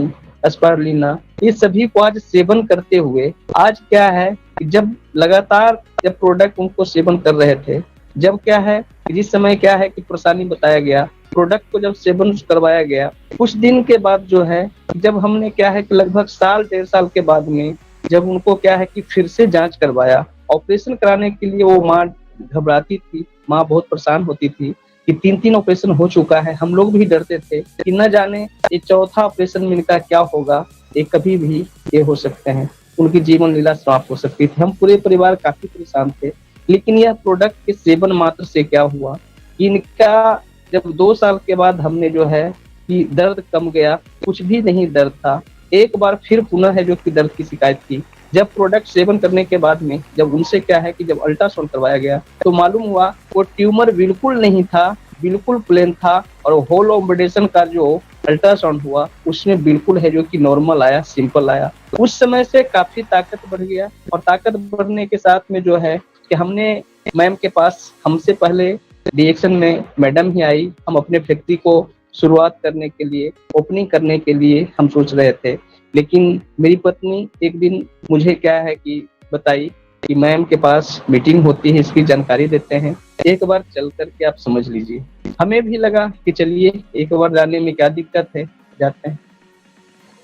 एस्पारुलिना, ये सभी को आज सेवन करते हुए आज क्या है कि जब लगातार जब प्रोडक्ट उनको सेवन कर रहे थे, जब क्या है कि जिस समय क्या है कि परेशानी बताया गया, प्रोडक्ट को जब सेवन करवाया गया, कुछ दिन के बाद जो है जब हमने क्या है कि लगभग साल 1.5 साल के बाद में जब उनको क्या है कि फिर से जांच करवाया, ऑपरेशन कराने के लिए वो माँ घबराती थी, माँ बहुत परेशान होती थी कि 3 ऑपरेशन हो चुका है। हम लोग भी डरते थे कि न जाने ये चौथा ऑपरेशन में इनका क्या होगा, ये कभी भी ये हो सकते हैं, उनकी जीवन लीला समाप्त हो सकती थी। हम पूरे परिवार काफी परेशान थे। लेकिन यह प्रोडक्ट के सेवन मात्र से क्या हुआ, इनका जब 2 साल के बाद हमने जो है कि दर्द कम गया, कुछ भी नहीं दर्द था, एक बार फिर पुनः है जो कि दर्द की शिकायत थी। जब प्रोडक्ट सेवन करने के बाद में जब उनसे क्या है कि जब अल्ट्रासाउंड करवाया गया तो मालूम हुआ वो ट्यूमर बिल्कुल नहीं था, बिल्कुल प्लेन था, और होल ऑब्रेशन का जो अल्ट्रासाउंड हुआ उसमें बिल्कुल है जो कि नॉर्मल आया, सिंपल आया। उस समय से काफी ताकत बढ़ गया, और ताकत बढ़ने के साथ में जो है कि हमने मैम के पास, हमसे पहले रिएक्शन में मैडम ही आई, हम अपने फैक्ट्री को शुरुआत करने के लिए, ओपनिंग करने के लिए हम सोच रहे थे। लेकिन मेरी पत्नी एक दिन मुझे क्या है कि बताई कि मैम के पास मीटिंग होती है, इसकी जानकारी देते हैं, एक बार चल करके आप समझ लीजिए। हमें भी लगा कि चलिए एक बार जाने में क्या दिक्कत है, जाते हैं।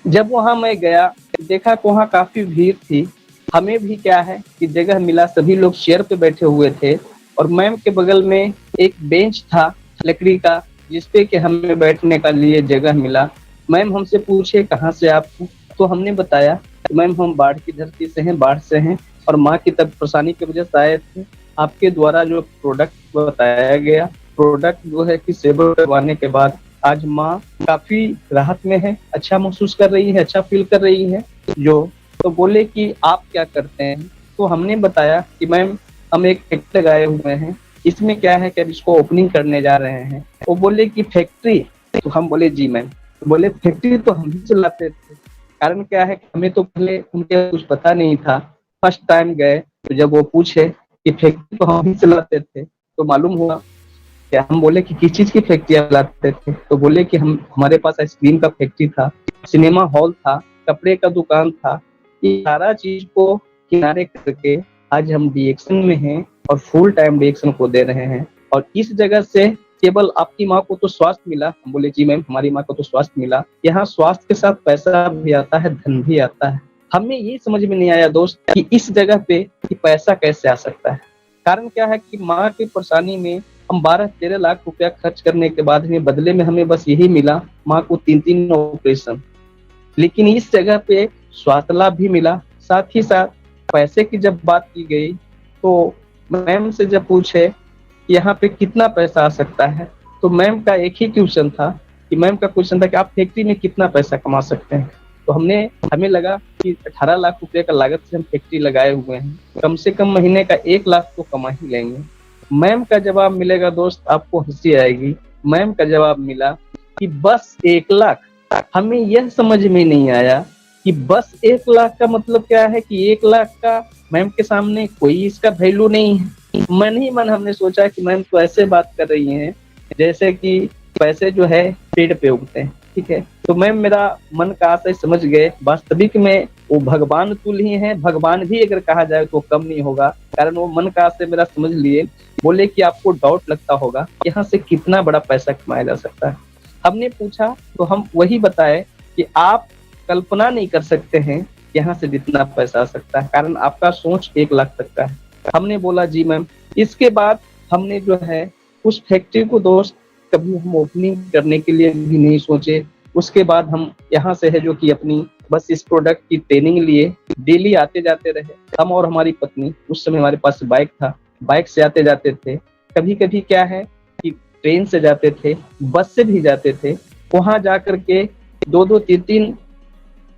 जब वहां मैं गया, देखा कि वहाँ काफी भीड़ थी। हमें भी क्या है कि जगह मिला, सभी लोग चेयर पे बैठे हुए थे, और मैम के बगल में एक बेंच था लकड़ी का, जिसपे कि हमें बैठने का लिए जगह मिला। मैम हमसे पूछे कहाँ से आप, तो हमने बताया मैम हम बाढ़ की धरती से हैं, बाढ़ से हैं, और माँ की तब परेशानी की वजह से आए थे। आपके द्वारा जो प्रोडक्ट बताया गया, प्रोडक्ट जो है कि सेवन करवाने के बाद आज माँ काफी राहत में है, अच्छा महसूस कर रही है, अच्छा फील कर रही है। जो तो बोले कि आप क्या करते हैं, तो हमने बताया कि मैम हम एक फैक्ट्री लगाए हुए हैं, इसमें क्या है कि अब इसको ओपनिंग करने जा रहे हैं। वो बोले कि फैक्ट्री, तो हम बोले जी मैम। बोले फैक्ट्री तो हम ही चलाते थे, कारण क्या है कि हमें तो पहले उनके कुछ पता नहीं था, फर्स्ट टाइम गए, तो जब वो पूछे कि फैक्ट्री तो हम ही चलाते थे, तो मालूम हुआ क्या, हम बोले कि किस चीज की फैक्ट्री चलाते थे, तो बोले कि हमारे पास आइसक्रीम का फैक्ट्री था, सिनेमा हॉल था, कपड़े का दुकान था। ये सारा चीज को किनारे करके आज हम डिएक्शन में हैं और फुल टाइम डिएक्शन को दे रहे हैं। और इस जगह से केवल आपकी माँ को तो स्वास्थ्य मिला, हम बोले जी मैम हमारी माँ को तो स्वास्थ्य मिला, यहाँ स्वास्थ्य के साथ पैसा भी आता है, धन भी आता है। हमें ये समझ में नहीं आया दोस्त कि इस जगह पे कि पैसा कैसे आ सकता है। कारण क्या है कि माँ की परेशानी में हम 12-13 लाख रुपया खर्च करने के बाद में बदले में हमें बस यही मिला, माँ को 3 ऑपरेशन। लेकिन इस जगह पे स्वास्थ्य लाभ भी मिला, साथ ही साथ पैसे की जब बात की गई तो मैम से जब पूछे यहाँ पे कितना पैसा आ सकता है, तो मैम का एक ही क्वेश्चन था कि मैम का क्वेश्चन था कि आप फैक्ट्री में कितना पैसा कमा सकते हैं। तो हमें लगा कि 18 लाख रुपए का लागत से हम फैक्ट्री लगाए हुए हैं, कम से कम महीने का 1 लाख तो कमा ही लेंगे। मैम का जवाब मिलेगा दोस्त, आपको हंसी आएगी। मैम का जवाब मिला कि बस 1 लाख। हमें यह समझ में नहीं आया कि बस 1 लाख का मतलब क्या है कि 1 लाख का मैम के सामने कोई इसका वैल्यू नहीं है। मन ही मन हमने सोचा कि मैम तो ऐसे बात कर रही हैं जैसे कि पैसे जो है पेड़ पे उगते हैं, ठीक है। तो मैम मेरा मन का आशय समझ गए, वास्तविक में वो भगवान तुल ही है, भगवान भी अगर कहा जाए तो कम नहीं होगा, कारण वो मन का आशय मेरा समझ लिए। बोले कि आपको डाउट लगता होगा यहाँ से कितना बड़ा पैसा कमाया जा सकता है। हमने पूछा तो हम वही बताए कि आप कल्पना नहीं कर सकते हैं यहाँ से जितना पैसा आ सकता है, कारण आपका सोच 1 लाख तक का है। हमने बोला जी मैम। इसके बाद हमने जो है उस फैक्ट्री को दोस्त कभी हम ओपनिंग करने के लिए भी नहीं सोचे। उसके बाद हम यहाँ से है जो कि अपनी बस इस प्रोडक्ट की ट्रेनिंग लिए डेली आते जाते रहे, हम और हमारी पत्नी। उस समय हमारे पास बाइक था, बाइक से आते जाते थे। कभी कभी क्या है कि ट्रेन से जाते थे, बस से भी जाते थे। वहां जाकर के 2-2, 3-3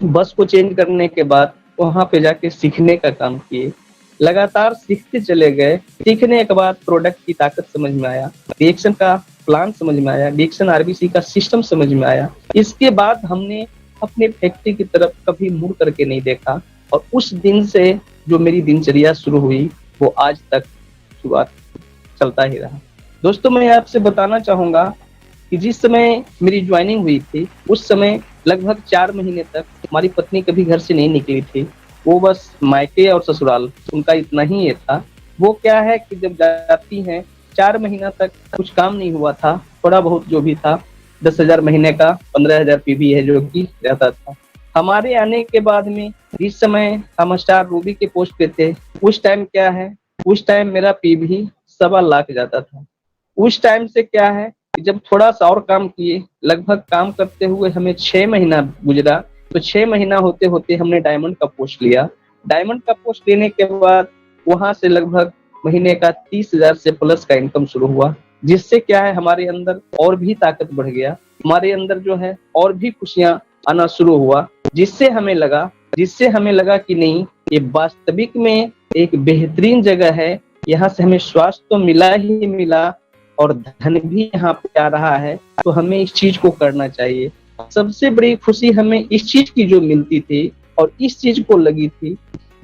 बस को चेंज करने के बाद वहां पे जाके सीखने का काम किए। लगातार सीखते चले गए। सीखने के बाद प्रोडक्ट की ताकत समझ में आया, रिएक्शन का प्लान समझ में आया, रिएक्शन आरबीसी का सिस्टम समझ में आया। इसके बाद हमने अपने फैक्ट्री की तरफ कभी मुड़ करके नहीं देखा, और उस दिन से जो मेरी दिनचर्या शुरू हुई वो आज तक शुरुआत चलता ही रहा। दोस्तों मैं आपसे बताना चाहूंगा कि जिस समय मेरी ज्वाइनिंग हुई थी उस समय लगभग 4 महीने तक हमारी पत्नी कभी घर से नहीं निकली थी। वो बस मायके और ससुराल उनका इतना ही ये था। वो क्या है कि जब जाती हैं 4 महीना तक कुछ काम नहीं हुआ था, थोड़ा बहुत जो भी था 10,000 महीने का 15,000 पीवी है जो कि रहता था। हमारे आने के बाद में जिस समय हम स्टार रूबी के पोस्ट पे थे उस टाइम क्या है, उस टाइम मेरा पीवी 1.25 लाख जाता था। उस टाइम से क्या है कि जब थोड़ा सा और काम किए, लगभग काम करते हुए हमें 6 महीना गुजरा, तो 6 महीना होते होते हमने डायमंड का पोस्ट लिया। डायमंड का पोस्ट लेने के बाद वहां से लगभग महीने का 30,000 से प्लस का इनकम शुरू हुआ, जिससे क्या है हमारे अंदर और भी ताकत बढ़ गया, हमारे अंदर जो है और भी खुशियां आना शुरू हुआ, जिससे हमें लगा कि नहीं, ये वास्तविक में एक बेहतरीन जगह है। यहाँ से हमें स्वास्थ्य तो मिला ही मिला और धन भी यहाँ पे आ रहा है, तो हमें इस चीज को करना चाहिए। सबसे बड़ी खुशी हमें इस चीज की जो मिलती थी और इस चीज को लगी थी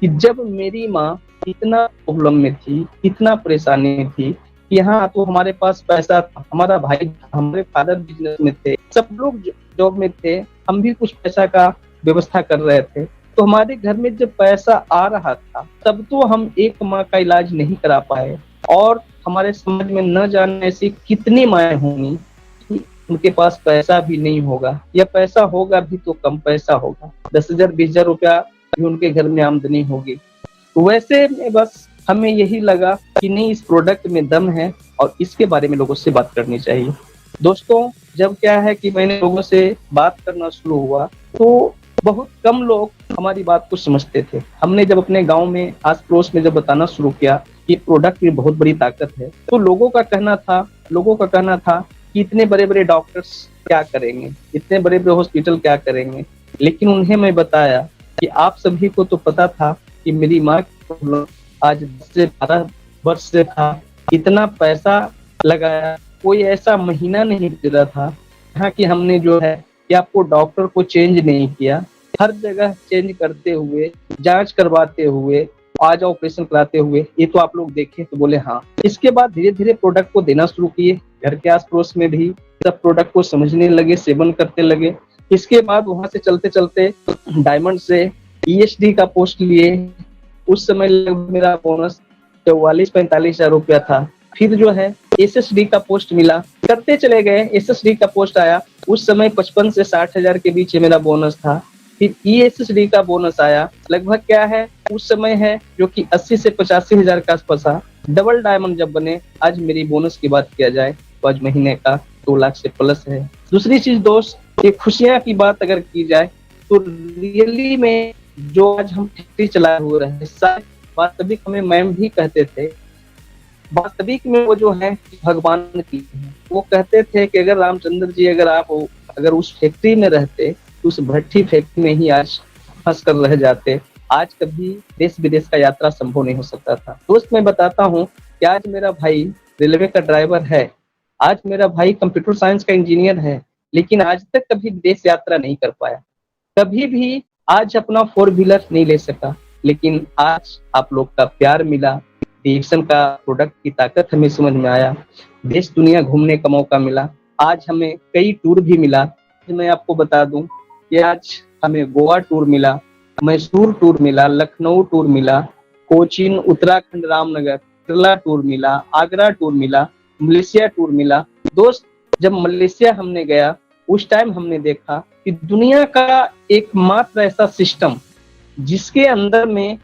कि जब मेरी माँ इतना प्रॉब्लम में थी, इतना परेशानी में थी, यहाँ तो हमारे पास पैसा था, हमारा भाई, हमारे फादर बिजनेस में थे, सब लोग जॉब में थे, हम भी कुछ पैसा का व्यवस्था कर रहे थे। तो हमारे घर में जब पैसा आ रहा था तब तो हम एक माँ का इलाज नहीं करा पाए, और हमारे समाज में न जाने ऐसी कितनी माएँ होंगी कि उनके पास पैसा भी नहीं होगा, या पैसा होगा भी तो कम पैसा होगा, 10,000 20,000 रुपया भी उनके घर में आमदनी होगी। वैसे में बस हमें यही लगा कि नहीं, इस प्रोडक्ट में दम है और इसके बारे में लोगों से बात करनी चाहिए। दोस्तों जब क्या है कि मैंने लोगों से बात करना शुरू हुआ तो बहुत कम लोग हमारी बात को समझते थे। हमने जब अपने गांव में आस पड़ोस में जब बताना शुरू किया कि प्रोडक्ट में बहुत बड़ी ताकत है, तो लोगों का कहना था कि इतने बड़े बड़े डॉक्टर्स क्या करेंगे, इतने बड़े बड़े हॉस्पिटल क्या करेंगे। लेकिन उन्हें मैं बताया कि आप सभी को तो पता था कि मेरी माँ आज 10 से 12 वर्ष से था, इतना पैसा लगाया, कोई ऐसा महीना नहीं गुजरा था यहाँ की हमने जो है कि आपको डॉक्टर को चेंज नहीं किया, हर जगह चेंज करते हुए, जांच करवाते हुए, आज ऑपरेशन कराते हुए, ये तो आप लोग देखें तो बोले हाँ। इसके बाद धीरे धीरे प्रोडक्ट को देना शुरू किए, घर के आस पड़ोस में भी सब प्रोडक्ट को समझने लगे, सेवन करते लगे। इसके बाद वहां से चलते चलते डायमंड से ESD का पोस्ट लिए। उस समय मेरा बोनस 44-45 हजार रुपया था। फिर जो है SSD का पोस्ट मिला, करते चले गए, SSD का पोस्ट आया, उस समय 55 से 60 हजार के बीच मेरा बोनस था। फिर ESSD का बोनस आया, लगभग क्या है उस समय है जो कि 80 से 85 हजार के आसपास था। डबल डायमंड जब बने, आज मेरी बोनस की बात किया जाए तो आज महीने का 2 लाख से प्लस है। दूसरी चीज दोस्त, ये खुशियां की बात अगर की जाए तो रियली में जो आज हम फैक्ट्री चलाए हुए रहे, वास्तविक हमें मैम भी कहते थे, वास्तविक में वो जो है भगवान की है। वो कहते थे कि अगर रामचंद्र जी अगर उस फैक्ट्री में रहते तो उस भट्टी फैक्ट्री में ही आज फंस कर रह जाते, आज कभी देश विदेश का यात्रा संभव नहीं हो सकता था। दोस्त मैं बताता हूँ कि आज मेरा भाई रेलवे का ड्राइवर है, आज मेरा भाई कंप्यूटर साइंस का इंजीनियर है, लेकिन आज तक कभी विदेश यात्रा नहीं कर पाया, कभी भी आज अपना 4 व्हीलर नहीं ले सका। लेकिन आज आप लोग का प्यार मिला, रिएक्शन का प्रोडक्ट की ताकत हमें समझ में आया, देश दुनिया घूमने का मौका मिला, आज हमें कई टूर भी मिला। मैं आपको बता दूं कि आज हमें गोवा टूर मिला, मैसूर टूर मिला, लखनऊ टूर मिला, कोचीन, उत्तराखंड, रामनगर, केरला टूर मिला, आगरा टूर मिला, मलेशिया टूर मिला। दोस्त जब मलेशिया हमने गया उस टाइम हमने देखा कि दुनिया का एकमात्र ऐसा सिस्टम जिसके अंदर में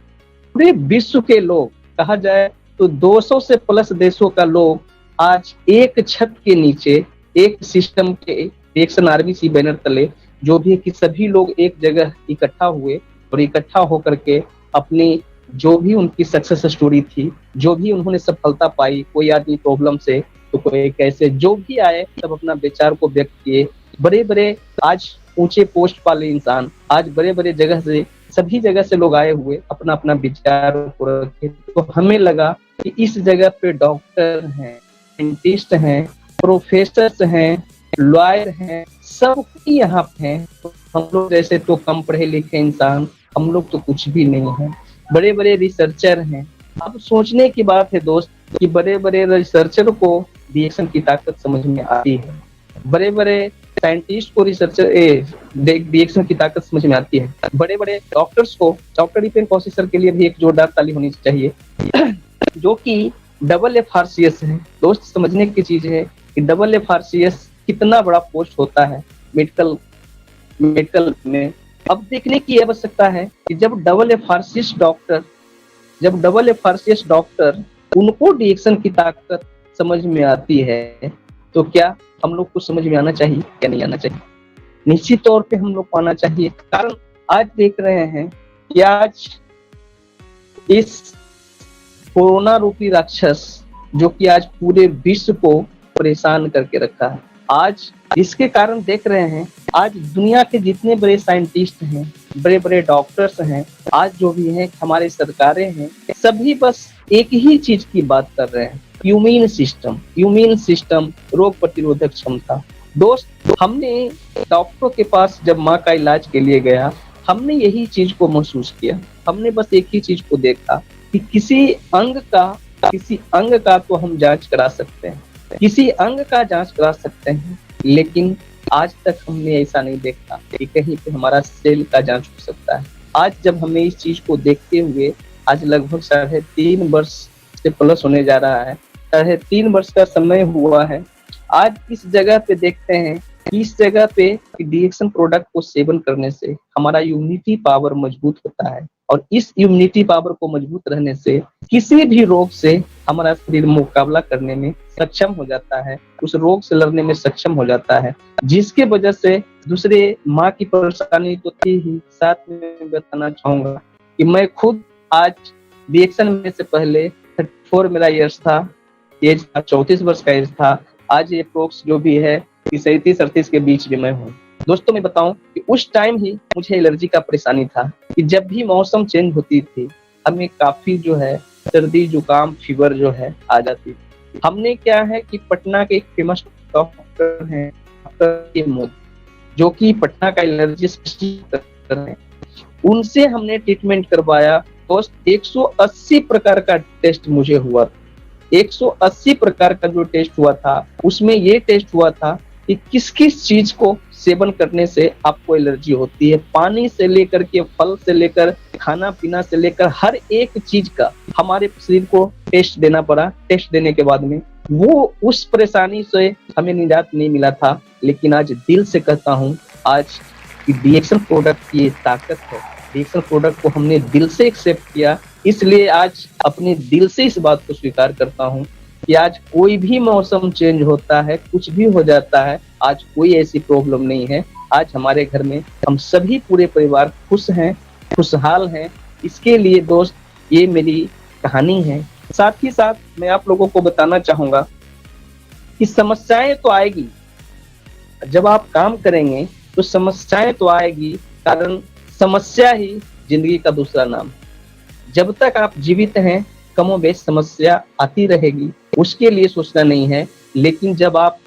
पूरे विश्व के लोग, कहा जाए तो 200 से प्लस देशों का लोग आज एक छत के नीचे एक सिस्टम के रिएक्शन RBC बैनर तले, जो भी कि सभी लोग एक जगह इकट्ठा हुए और इकट्ठा होकर के अपनी जो भी उनकी सक्सेस स्टोरी थी, जो भी उन्होंने सफलता पाई, कोई आदमी प्रॉब्लम से तो कोई कैसे, जो भी आए सब अपना विचार को व्यक्त किए। बड़े बड़े आज ऊंचे पोस्ट वाले इंसान, आज बड़े बड़े जगह से, सभी जगह से लोग आए हुए अपना अपना विचार को रखे। तो हमें लगा कि इस जगह पे डॉक्टर हैं, साइंटिस्ट हैं, प्रोफेसर हैं, लॉयर हैं, सब यहाँ पे हैं। तो हम लोग जैसे तो कम पढ़े लिखे इंसान, हम लोग तो कुछ भी नहीं है, बड़े बड़े रिसर्चर हैं। अब सोचने की बात है दोस्त कि बड़े बड़े रिसर्चर को रिएक्शन की ताकत समझ में आती है। बड़े बड़े साइंटिस्ट को रिसर्चर रिएक्शन की ताकत समझ में आती है। बड़े बड़े डॉक्टर्स को, डॉक्टर दीपेन कौशिक सर के लिए भी एक जोरदार ताली होनी चाहिए जो कि FRCS है। दोस्त समझने की चीज है कि FRCS कितना बड़ा पोस्ट होता है मेडिकल में। अब देखने की आवश्यकता है कि जब FRCS डॉक्टर उनको रिएक्शन की ताकत समझ में आती है तो क्या हम लोग को समझ में आना चाहिए या नहीं आना चाहिए? निश्चित तौर पे हम लोग को आना चाहिए। कारण आज देख रहे हैं कि आज इस कोरोना रूपी राक्षस जो कि आज पूरे विश्व को परेशान करके रखा है, आज इसके कारण देख रहे हैं आज दुनिया के जितने बड़े साइंटिस्ट हैं, बड़े बड़े डॉक्टर्स हैं, आज जो भी हैं, हमारे सरकारें हैं, सभी बस एक ही चीज की बात कर रहे हैं, इम्यून सिस्टम, रोग प्रतिरोधक क्षमता। दोस्त, हमने डॉक्टरों के पास जब माँ का इलाज के लिए गया, हमने यही चीज को महसूस किया। हमने बस एक ही चीज को देखा कि किसी अंग का तो हम जांच करा सकते हैं, लेकिन आज तक हमने ऐसा नहीं देखा कि कहीं पे हमारा सेल का जांच हो सकता है। आज जब हमें इस चीज को देखते हुए आज लगभग 3.5 वर्ष से प्लस होने जा रहा है, 3.5 वर्ष का समय हुआ है। आज इस जगह पे देखते हैं, इस जगह पे रिएक्शन प्रोडक्ट को सेवन करने से हमारा इम्यूनिटी पावर मजबूत होता है और इस इम्यूनिटी पावर को मजबूत रहने से किसी भी रोग से हमारा शरीर मुकाबला करने में सक्षम हो जाता है, उस रोग से लड़ने में सक्षम हो जाता है, जिसके वजह से दूसरे माँ की परेशानी तो थी ही। साथ में बताना चाहूंगा कि मैं खुद आज रिएक्शन में से पहले 34 मेरा एज था, 34 वर्ष का एज था। आज ये प्रोक्स जो भी है 37-38 के बीच में मैं हूँ। दोस्तों, मैं बताऊं कि उस टाइम ही मुझे एलर्जी का परेशानी था कि जब भी मौसम चेंज होती थी हमें काफी जो है सर्दी जुकाम फीवर जो है आ जाती थी। हमने क्या है कि पटना के एक फेमस डॉक्टर हैं जो कि पटना का एलर्जी स्पेशलिस्ट हैं, उनसे हमने ट्रीटमेंट करवाया। दोस्त, 180 प्रकार का टेस्ट मुझे हुआ, 180 प्रकार का जो टेस्ट हुआ था उसमें ये टेस्ट हुआ था कि किस किस चीज को सेवन करने से आपको एलर्जी होती है। पानी से लेकर के फल से लेकर खाना पीना से लेकर हर एक चीज का हमारे शरीर को टेस्ट देना पड़ा। टेस्ट देने के बाद में वो उस परेशानी से हमें निजात नहीं मिला था, लेकिन आज दिल से कहता हूँ आज की रिएक्शन प्रोडक्ट की ताकत है। रिएक्शन प्रोडक्ट को हमने दिल से एक्सेप्ट किया, इसलिए आज अपने दिल से इस बात को स्वीकार करता हूँ कि आज कोई भी मौसम चेंज होता है, कुछ भी हो जाता है, आज कोई ऐसी प्रॉब्लम नहीं है। आज हमारे घर में हम सभी पूरे परिवार खुश हैं, खुशहाल हैं। इसके लिए दोस्त ये मेरी कहानी है। साथ ही साथ मैं आप लोगों को बताना चाहूंगा कि समस्याएं तो आएगी, जब आप काम करेंगे तो समस्याएं तो आएगी, कारण समस्या ही जिंदगी का दूसरा नाम। जब तक आप जीवित हैं कमोबेश समस्या आती रहेगी, उसके लिए सोचना नहीं है। लेकिन जब आप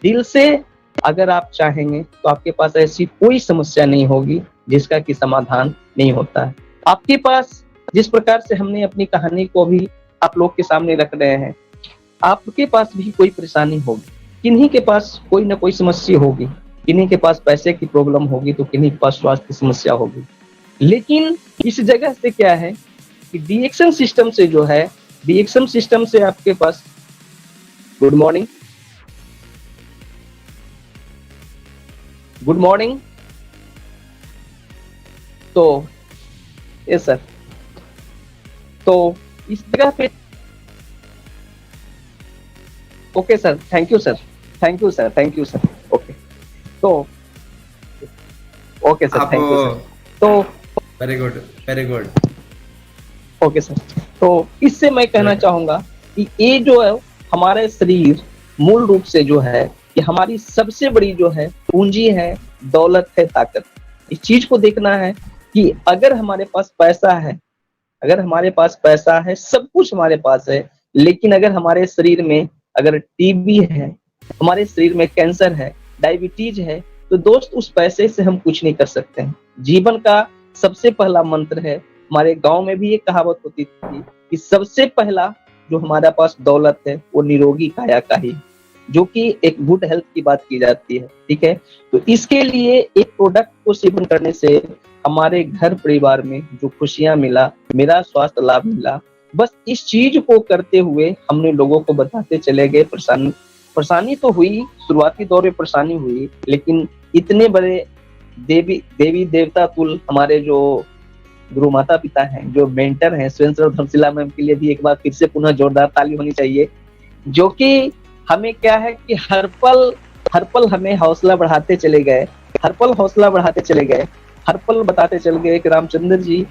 दिल से अगर आप चाहेंगे तो आपके पास ऐसी कोई समस्या नहीं होगी जिसका कि समाधान नहीं होता है। आपके पास जिस प्रकार से हमने अपनी कहानी को भी आप लोग के सामने रख रहे हैं, आपके पास भी कोई परेशानी होगी, किन्हीं के पास कोई ना कोई समस्या होगी, किन्हीं के पास पैसे की प्रॉब्लम होगी तो किन्हीं के पास स्वास्थ्य की समस्या होगी। लेकिन इस जगह से क्या है कि रिएक्शन सिस्टम से जो है, रिएक्शन सिस्टम से आपके पास गुड मॉर्निंग तो यस सर, तो इस जगह पे okay sir, thank you sir, okay, तो okay sir, thank you sir, तो वेरी गुड ओके सर। तो इससे मैं कहना चाहूंगा कि ये जो है हमारे शरीर मूल रूप से जो है कि हमारी सबसे बड़ी जो है पूंजी है, दौलत है, ताकत। इस चीज को देखना है कि अगर हमारे पास पैसा है, सब कुछ हमारे पास है, लेकिन अगर हमारे शरीर में अगर टीबी है, हमारे शरीर में कैंसर है, डायबिटीज है, तो दोस्त उस पैसे से हम कुछ नहीं कर सकते हैं। जीवन का सबसे पहला मंत्र है, हमारे गांव में भी एक कहावत होती थी कि सबसे पहला जो हमारे पास दौलत है वो निरोगी काया का ही। जो कि एक गुड हेल्थ की बात की जाती है, ठीक है। तो इसके लिए एक प्रोडक्ट को सेवन करने से हमारे घर परिवार में जो खुशियां मिला, मेरा स्वास्थ्य लाभ मिला, बस इस चीज को करते हुए हमने लोगों को बताते चले गए। परेशानी तो हुई, शुरुआती दौर में परेशानी हुई, लेकिन इतने बड़े देवी देवता तुल हमारे जो गुरु माता पिता हैं, जो मेंटर हैं, सुरेंद्र धर्मशिला मैम के लिए भी एक बार फिर से पुनः जोरदार ताली होनी चाहिए, जो कि हमें क्या है कि हर पल हमें हौसला बढ़ाते चले गए, हर पल हौसला बढ़ाते चले गए, हर पल बताते चले गए कि रामचंद्र जी,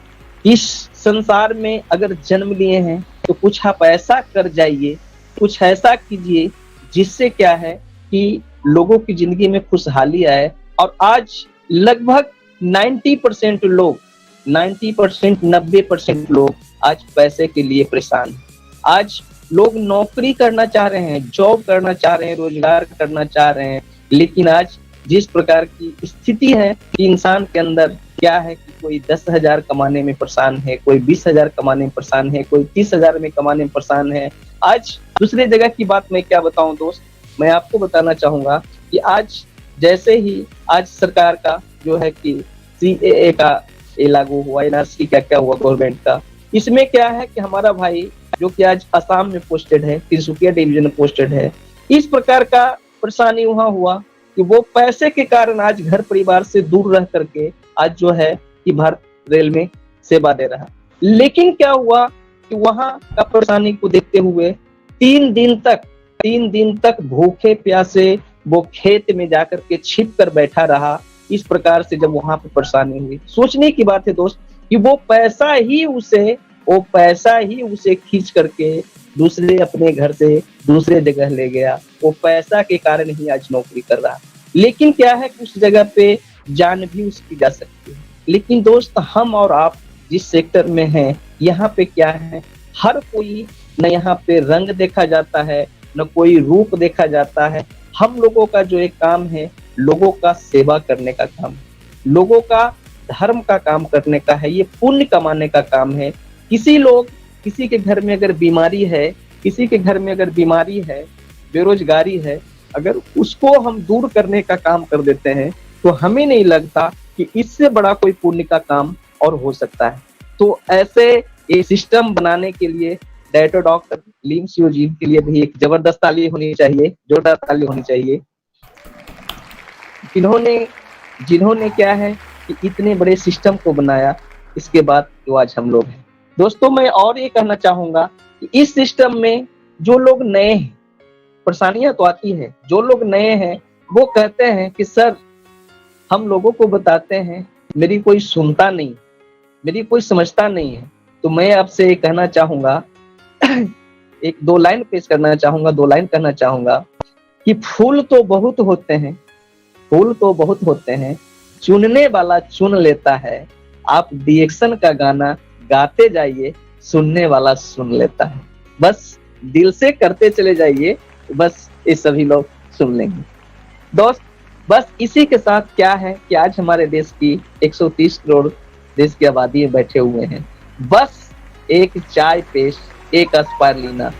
इस संसार में अगर जन्म लिए हैं तो कुछ आप ऐसा कर जाइए, कुछ ऐसा कीजिए जिससे क्या है कि लोगों की जिंदगी में खुशहाली आए। और आज लगभग 90% लोग 90% लोग आज पैसे के लिए परेशान हैं। आज लोग नौकरी करना चाह रहे हैं, जॉब करना चाह रहे हैं, रोजगार करना चाह रहे हैं, लेकिन आज जिस प्रकार की स्थिति है कि इंसान के अंदर क्या है कि कोई 10,000 कमाने में परेशान है, कोई 20,000 कमाने में परेशान है, कोई 30,000 में कमाने में परेशान है। आज दूसरी जगह की बात मैं क्या बताऊं दोस्त, मैं आपको बताना चाहूंगा कि आज जैसे ही आज सरकार का जो है कि CAA का लागू हुआ, NRC का क्या हुआ गवर्नमेंट का, इसमें क्या है कि हमारा भाई जो कि आज असम में पोस्टेड है, तिनसुकिया डिवीजन में पोस्टेड है, इस प्रकार का परेशानी वहां हुआ कि वो पैसे के कारण आज घर परिवार से दूर रह करके आज जो है कि भारत रेल में सेवा दे रहा। लेकिन क्या हुआ कि वहां का परेशानी को देखते हुए 3 दिन तक भूखे प्यासे वो खेत में जाकर के छिप कर बैठा रहा। इस प्रकार से जब वहां पर परेशानी हुई, सोचने की बात है दोस्त कि वो पैसा ही उसे खींच करके दूसरे अपने घर से दूसरे जगह ले गया। वो पैसा के कारण ही आज नौकरी कर रहा। लेकिन क्या है कि उस जगह पे जान भी उसकी जा सकती है। लेकिन दोस्त, हम और आप जिस सेक्टर में हैं, यहाँ पे क्या है, हर कोई न यहाँ पे रंग देखा जाता है, न कोई रूप देखा जाता है। हम लोगों का जो एक काम है, लोगों का सेवा करने का काम, लोगों का धर्म का काम करने का है, ये पुण्य कमाने का काम है। किसी के घर में अगर बीमारी है, किसी के घर में अगर बीमारी है, बेरोजगारी है, अगर उसको हम दूर करने का काम कर देते हैं तो हमें नहीं लगता कि इससे बड़ा कोई पुण्य का काम और हो सकता है। तो ऐसे एक सिस्टम बनाने के लिए डायरेक्टर डॉक्टर लीम सियो जी के लिए भी एक जबरदस्त ताली होनी चाहिए, जोरदार ताली होनी चाहिए, जिन्होंने क्या है कि इतने बड़े सिस्टम को बनाया। इसके बाद जो आज हम लोग हैं दोस्तों, मैं और ये कहना चाहूंगा कि इस सिस्टम में जो लोग नए हैं, परेशानियां तो आती है, जो लोग नए हैं वो कहते हैं कि सर हम लोगों को बताते हैं, मेरी कोई सुनता नहीं, मेरी कोई समझता नहीं है। तो मैं आपसे कहना चाहूंगा, एक 2 लाइन पेश करना चाहूंगा, 2 लाइन कहना चाहूंगा कि फूल तो बहुत होते हैं, फूल तो बहुत होते हैं, चुनने वाला चुन लेता है। आप डिएक्शन का गाना गाते जाइए, सुनने वाला सुन लेता है। बस दिल से करते चले जाइए, बस ये सभी लोग सुन लेंगे। दोस्त, बस इसी के साथ क्या है कि आज हमारे देश की 130 करोड़ देश की आबादी में बैठे हुए हैं। बस एक चाय पेश, एक स्पाइरुलिना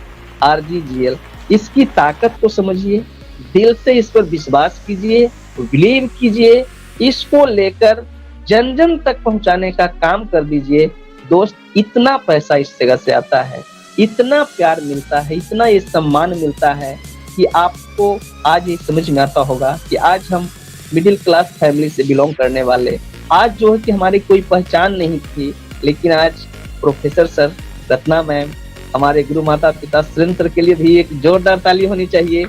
RGGL, इसकी ताकत को समझिए, दिल से इस पर विश्वास कीजिए, बिलीव कीजिए, इसको लेकर जन जन तक पहुंचाने का काम कर दीजिए। दोस्त, इतना पैसा इस जगह से आता है, इतना प्यार मिलता है, इतना ये सम्मान मिलता है कि आपको आज ये समझ में आता होगा कि आज हम मिडिल क्लास फैमिली से बिलोंग करने वाले, आज जो है कि हमारी कोई पहचान नहीं थी, लेकिन आज प्रोफेसर सर, रत्ना मैम, हमारे गुरु माता पिता सुरेंद्र के लिए भी एक जोरदार ताली होनी चाहिए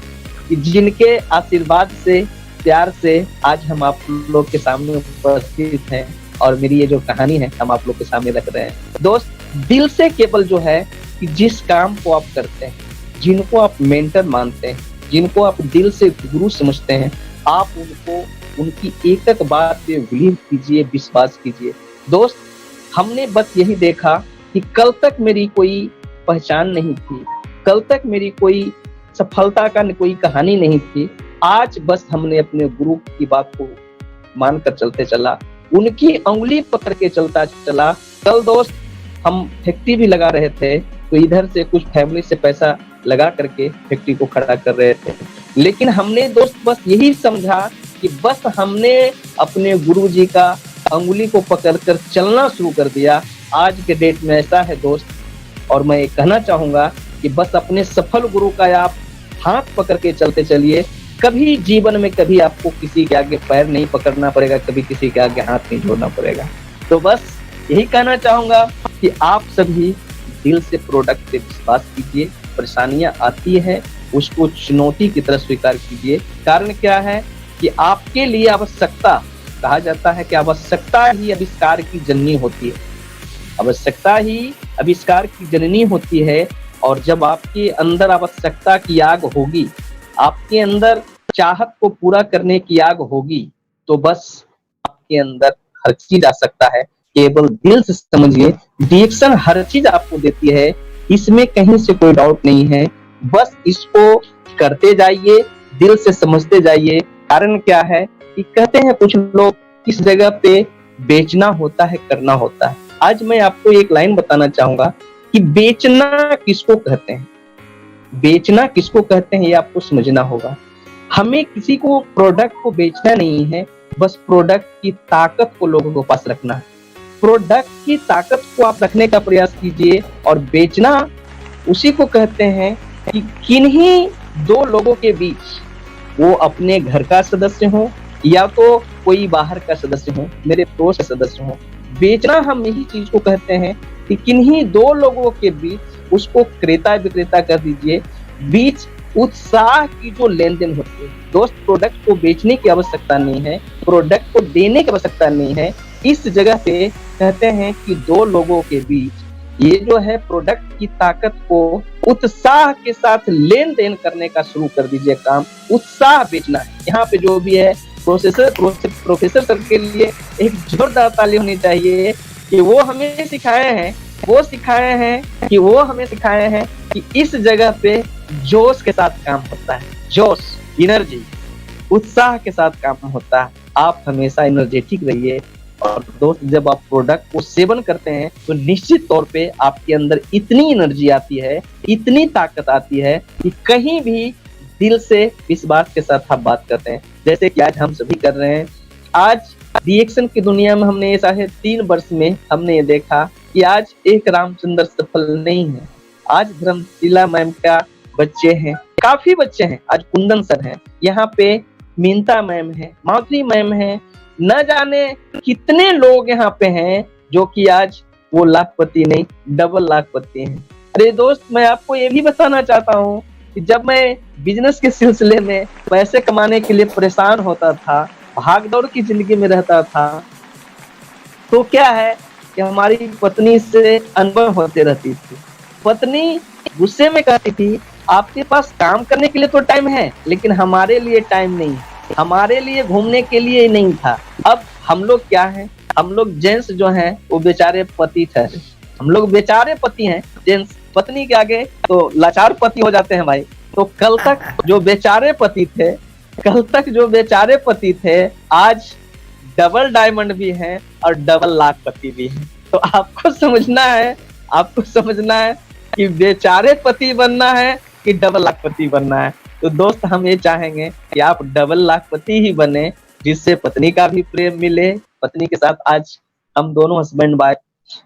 कि जिनके आशीर्वाद से, प्यार से आज हम आप लोग के सामने उपस्थित हैं और मेरी ये जो कहानी है हम आप लोग के सामने रख रहे हैं। दोस्त, दिल से केवल जो है कि जिस काम को आप करते हैं, जिनको आप मेंटर मानते हैं, जिनको आप दिल से गुरु समझते हैं, आप उनको उनकी एक एक बात पे बिलीव कीजिए, विश्वास कीजिए। दोस्त, हमने बस यही देखा कि कल तक मेरी कोई पहचान नहीं थी, कल तक मेरी कोई सफलता का कोई कहानी नहीं थी। आज बस हमने अपने गुरु की बात को मानकर चलते चला, उनकी अंगुली पकड़ के चलता चला। कल दोस्त हम फैक्ट्री भी लगा रहे थे, तो इधर से कुछ फैमिली से पैसा लगा करके फैक्ट्री को खड़ा कर रहे थे। लेकिन हमने दोस्त बस यही समझा कि बस हमने अपने गुरुजी का अंगुली को पकड़कर चलना शुरू कर दिया। आज के डेट में ऐसा है दोस्त, और मैं कहना चाहूंगा कि बस अपने सफल गुरु का आप हाथ पकड़ के चलते चलिए। कभी जीवन में कभी आपको किसी के आगे पैर नहीं पकड़ना पड़ेगा, कभी किसी के आगे हाथ नहीं जोड़ना पड़ेगा। तो बस यही कहना चाहूंगा कि आप सभी दिल से प्रोडक्ट पे विश्वास कीजिए। परेशानियां आती है उसको चुनौती की तरह स्वीकार कीजिए। कारण क्या है कि आपके लिए आवश्यकता, कहा जाता है कि आवश्यकता ही आविष्कार की जननी होती है। आवश्यकता ही आविष्कार की जननी होती है। और जब आपके अंदर आवश्यकता की आग होगी, आपके अंदर चाहत को पूरा करने की आग होगी, तो बस आपके अंदर हर चीज आ सकता है। केवल दिल से समझिए, डिएक्शन हर चीज आपको देती है, इसमें कहीं से कोई डाउट नहीं है। बस इसको करते जाइए, दिल से समझते जाइए। कारण क्या है कि कहते हैं कुछ लोग, किस जगह पे बेचना होता है करना होता है। आज मैं आपको एक लाइन बताना चाहूंगा कि बेचना किसको कहते हैं, बेचना किसको कहते हैं ये आपको समझना होगा। हमें किसी को प्रोडक्ट को बेचना नहीं है, बस प्रोडक्ट की ताकत को लोगों के पास रखना है। प्रोडक्ट की ताकत को आप रखने का प्रयास कीजिए। और बेचना उसी को कहते हैं कि किन्हीं दो लोगों के बीच, वो अपने घर का सदस्य हो या तो कोई बाहर का सदस्य हो, मेरे दोस्त का सदस्य हो, बेचना हम यही चीज को कहते हैं कि किन्हीं दो लोगों के बीच उसको क्रेता विक्रेता कर दीजिए। बीच उत्साह की जो लेन देन होती है दोस्त, प्रोडक्ट को बेचने की आवश्यकता नहीं है, प्रोडक्ट को देने की आवश्यकता नहीं है। इस जगह पे कहते हैं कि दो लोगों के बीच ये जो है प्रोडक्ट की ताकत को उत्साह के साथ लेन देन करने का शुरू कर दीजिए काम। उत्साह बेचना है। यहाँ पे जो भी है प्रोफेसर सर के लिए एक जोरदार ताली होनी चाहिए कि वो हमें सिखाए हैं कि इस जगह पे जोश के साथ काम होता है। जोश, एनर्जी, उत्साह के साथ काम होता है। आप हमेशा एनर्जेटिक रहिए। और दोस्त, जब आप प्रोडक्ट को सेवन करते हैं तो निश्चित तौर पे आपके अंदर इतनी एनर्जी आती है, इतनी ताकत आती है कि कहीं भी दिल से विश्वास के साथ आप बात करते हैं, जैसे कि आज हम सभी कर रहे हैं। आज रिएक्शन की दुनिया में हमने शायद 3 वर्ष में हमने ये देखा कि आज एक रामचंद्र सफल नहीं है। आज धर्मशिला मैम का बच्चे हैं, काफी बच्चे हैं। आज कुंदन सर हैं, यहाँ पे मीनता मैम है, माधुरी मैम है, न जाने कितने लोग यहाँ पे हैं जो कि आज वो लाखपति नहीं, डबल लाखपति हैं। अरे दोस्त, मैं आपको ये भी बताना चाहता हूँ कि जब मैं बिजनेस के सिलसिले में पैसे कमाने के लिए परेशान होता था, भागदौड़ की जिंदगी में रहता था, तो क्या है कि हमारी पत्नी से अनबन होती रहती थी। पत्नी गुस्से में कहती थी, आपके पास काम करने के लिए तो टाइम है, लेकिन हमारे लिए टाइम नहीं, हमारे लिए घूमने के लिए नहीं था। अब हम लोग क्या हैं, हम लोग जेंट्स जो हैं वो बेचारे पति ठहरे, हम लोग बेचारे पति हैं। जेंट्स पत्नी के आगे तो लाचार पति हो जाते हैं भाई। तो कल तक जो बेचारे पति थे आज डबल डायमंड भी हैं और डबल लाखपति भी हैं। तो आपको समझना है कि बेचारे पति बनना है कि डबल लाखपति बनना है। तो दोस्त, हम ये चाहेंगे कि आप डबल लाखपति ही बने, जिससे पत्नी का भी प्रेम मिले। पत्नी के साथ आज हम दोनों हस्बैंड वाइफ,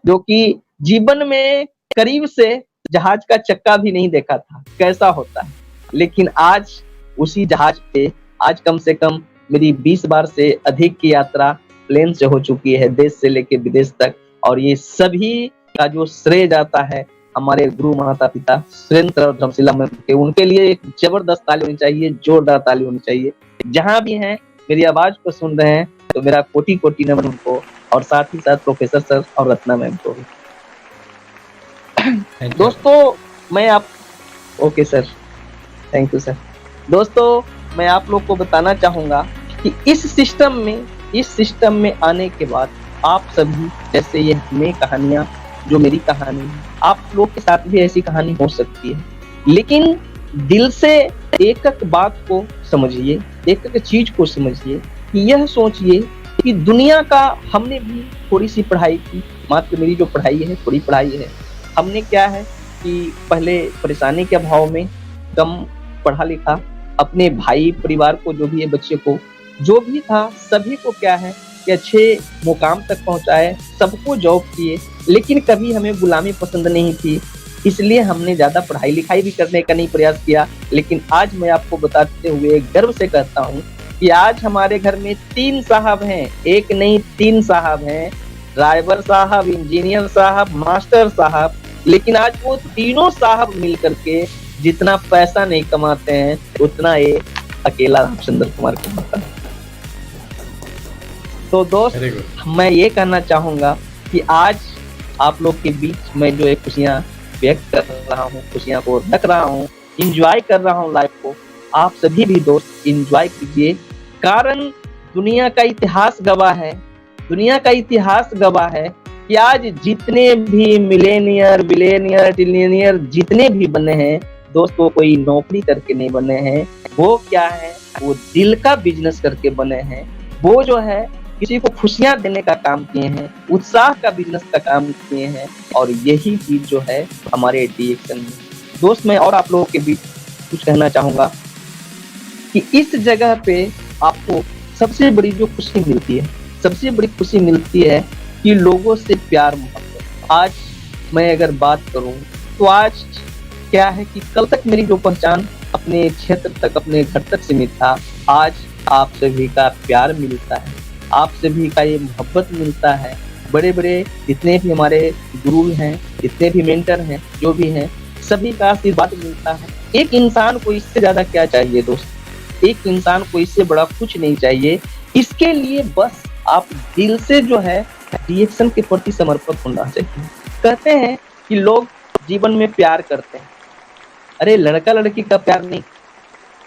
जो कि जीवन में करीब से जहाज का चक्का भी नहीं देखा था कैसा होता है, लेकिन आज उसी जहाज पे आज कम से कम मेरी 20 बार से अधिक की यात्रा प्लेन से हो चुकी है, देश से लेके विदेश तक। और ये सभी का जो श्रेय जाता है हमारे गुरु माता पिता सुरेंद्र और धर्मशिला मैम के। उनके लिए एक जबरदस्त ताली होनी चाहिए, जोरदार ताली होनी चाहिए। जहां भी हैं, मेरी आवाज को सुन रहे हैं, तो मेरा कोटि कोटि नमन उनको, और साथ ही साथ प्रोफेसर सर और रत्ना मैम को भी। दोस्तों, okay sir, thank you sir. दोस्तों, मैं आप लोग को बताना चाहूंगा कि इस सिस्टम में आने के बाद आप सभी, जैसे ये नई कहानियां, जो मेरी कहानी है, आप लोग के साथ भी ऐसी कहानी हो सकती है। लेकिन दिल से एक एक बात को समझिए, एक एक चीज को समझिए, कि यह सोचिए कि दुनिया का हमने भी थोड़ी सी पढ़ाई की, मात्र मेरी जो पढ़ाई है थोड़ी पढ़ाई है। हमने क्या है कि पहले परेशानी के अभाव में कम पढ़ा लिखा, अपने भाई परिवार को जो भी है, बच्चे को जो भी था, सभी को क्या है कि अच्छे मुकाम तक पहुंचाए, सबको जॉब किए, लेकिन कभी हमें गुलामी पसंद नहीं थी, इसलिए हमने ज्यादा पढ़ाई लिखाई भी करने का नहीं प्रयास किया। लेकिन आज मैं आपको बताते हुए गर्व से कहता हूँ कि आज हमारे घर में 3 साहब हैं, एक नहीं 3 साहब हैं, ड्राइवर साहब, इंजीनियर साहब, मास्टर साहब। लेकिन आज वो तीनों साहब मिल करके जितना पैसा नहीं कमाते हैं उतना ये अकेला रामचंद्र कुमार कमाता है। तो दोस्त, मैं ये कहना चाहूंगा कि आज आप लोग के बीच मैं जो है खुशियां व्यक्त कर रहा हूँ, खुशियां को रख रहा हूँ, इंजॉय कर रहा हूँ लाइफ को। आप सभी भी दोस्त इंजॉय कीजिए, कारण दुनिया का इतिहास गवाह है, दुनिया का इतिहास गवाह है कि आज जितने भी मिलेनियर, बिलेनियर, टिलियनियर जितने भी बने हैं दोस्तों, कोई नौकरी करके नहीं बने हैं। वो क्या है, वो दिल का बिजनेस करके बने हैं। वो जो है किसी को खुशियां देने का काम किए हैं, उत्साह का बिजनेस का काम किए हैं, और यही चीज जो है हमारे डीएक्सन में। दोस्त, मैं और आप लोगों के बीच कुछ कहना चाहूंगा कि इस जगह पे आपको सबसे बड़ी जो खुशी मिलती है, सबसे बड़ी खुशी मिलती है कि लोगों से प्यार मोहब्बत। आज मैं अगर बात करूं तो आज क्या है कि कल तक मेरी जो पहचान अपने क्षेत्र तक, अपने घर तक सीमित था, आज आप सभी का प्यार मिलता है, आप सभी का ये मोहब्बत मिलता है। बड़े बड़े जितने भी हमारे गुरु हैं, जितने भी मेंटर हैं, जो भी हैं, सभी का आशीर्वाद मिलता है। एक इंसान को इससे ज्यादा क्या चाहिए दोस्त, एक इंसान को इससे बड़ा कुछ नहीं चाहिए। इसके लिए बस आप दिल से जो है डीएक्सन के प्रति समर्पित होना चाहिए। कहते हैं कि लोग जीवन में प्यार करते हैं, अरे लड़का लड़की का प्यार नहीं,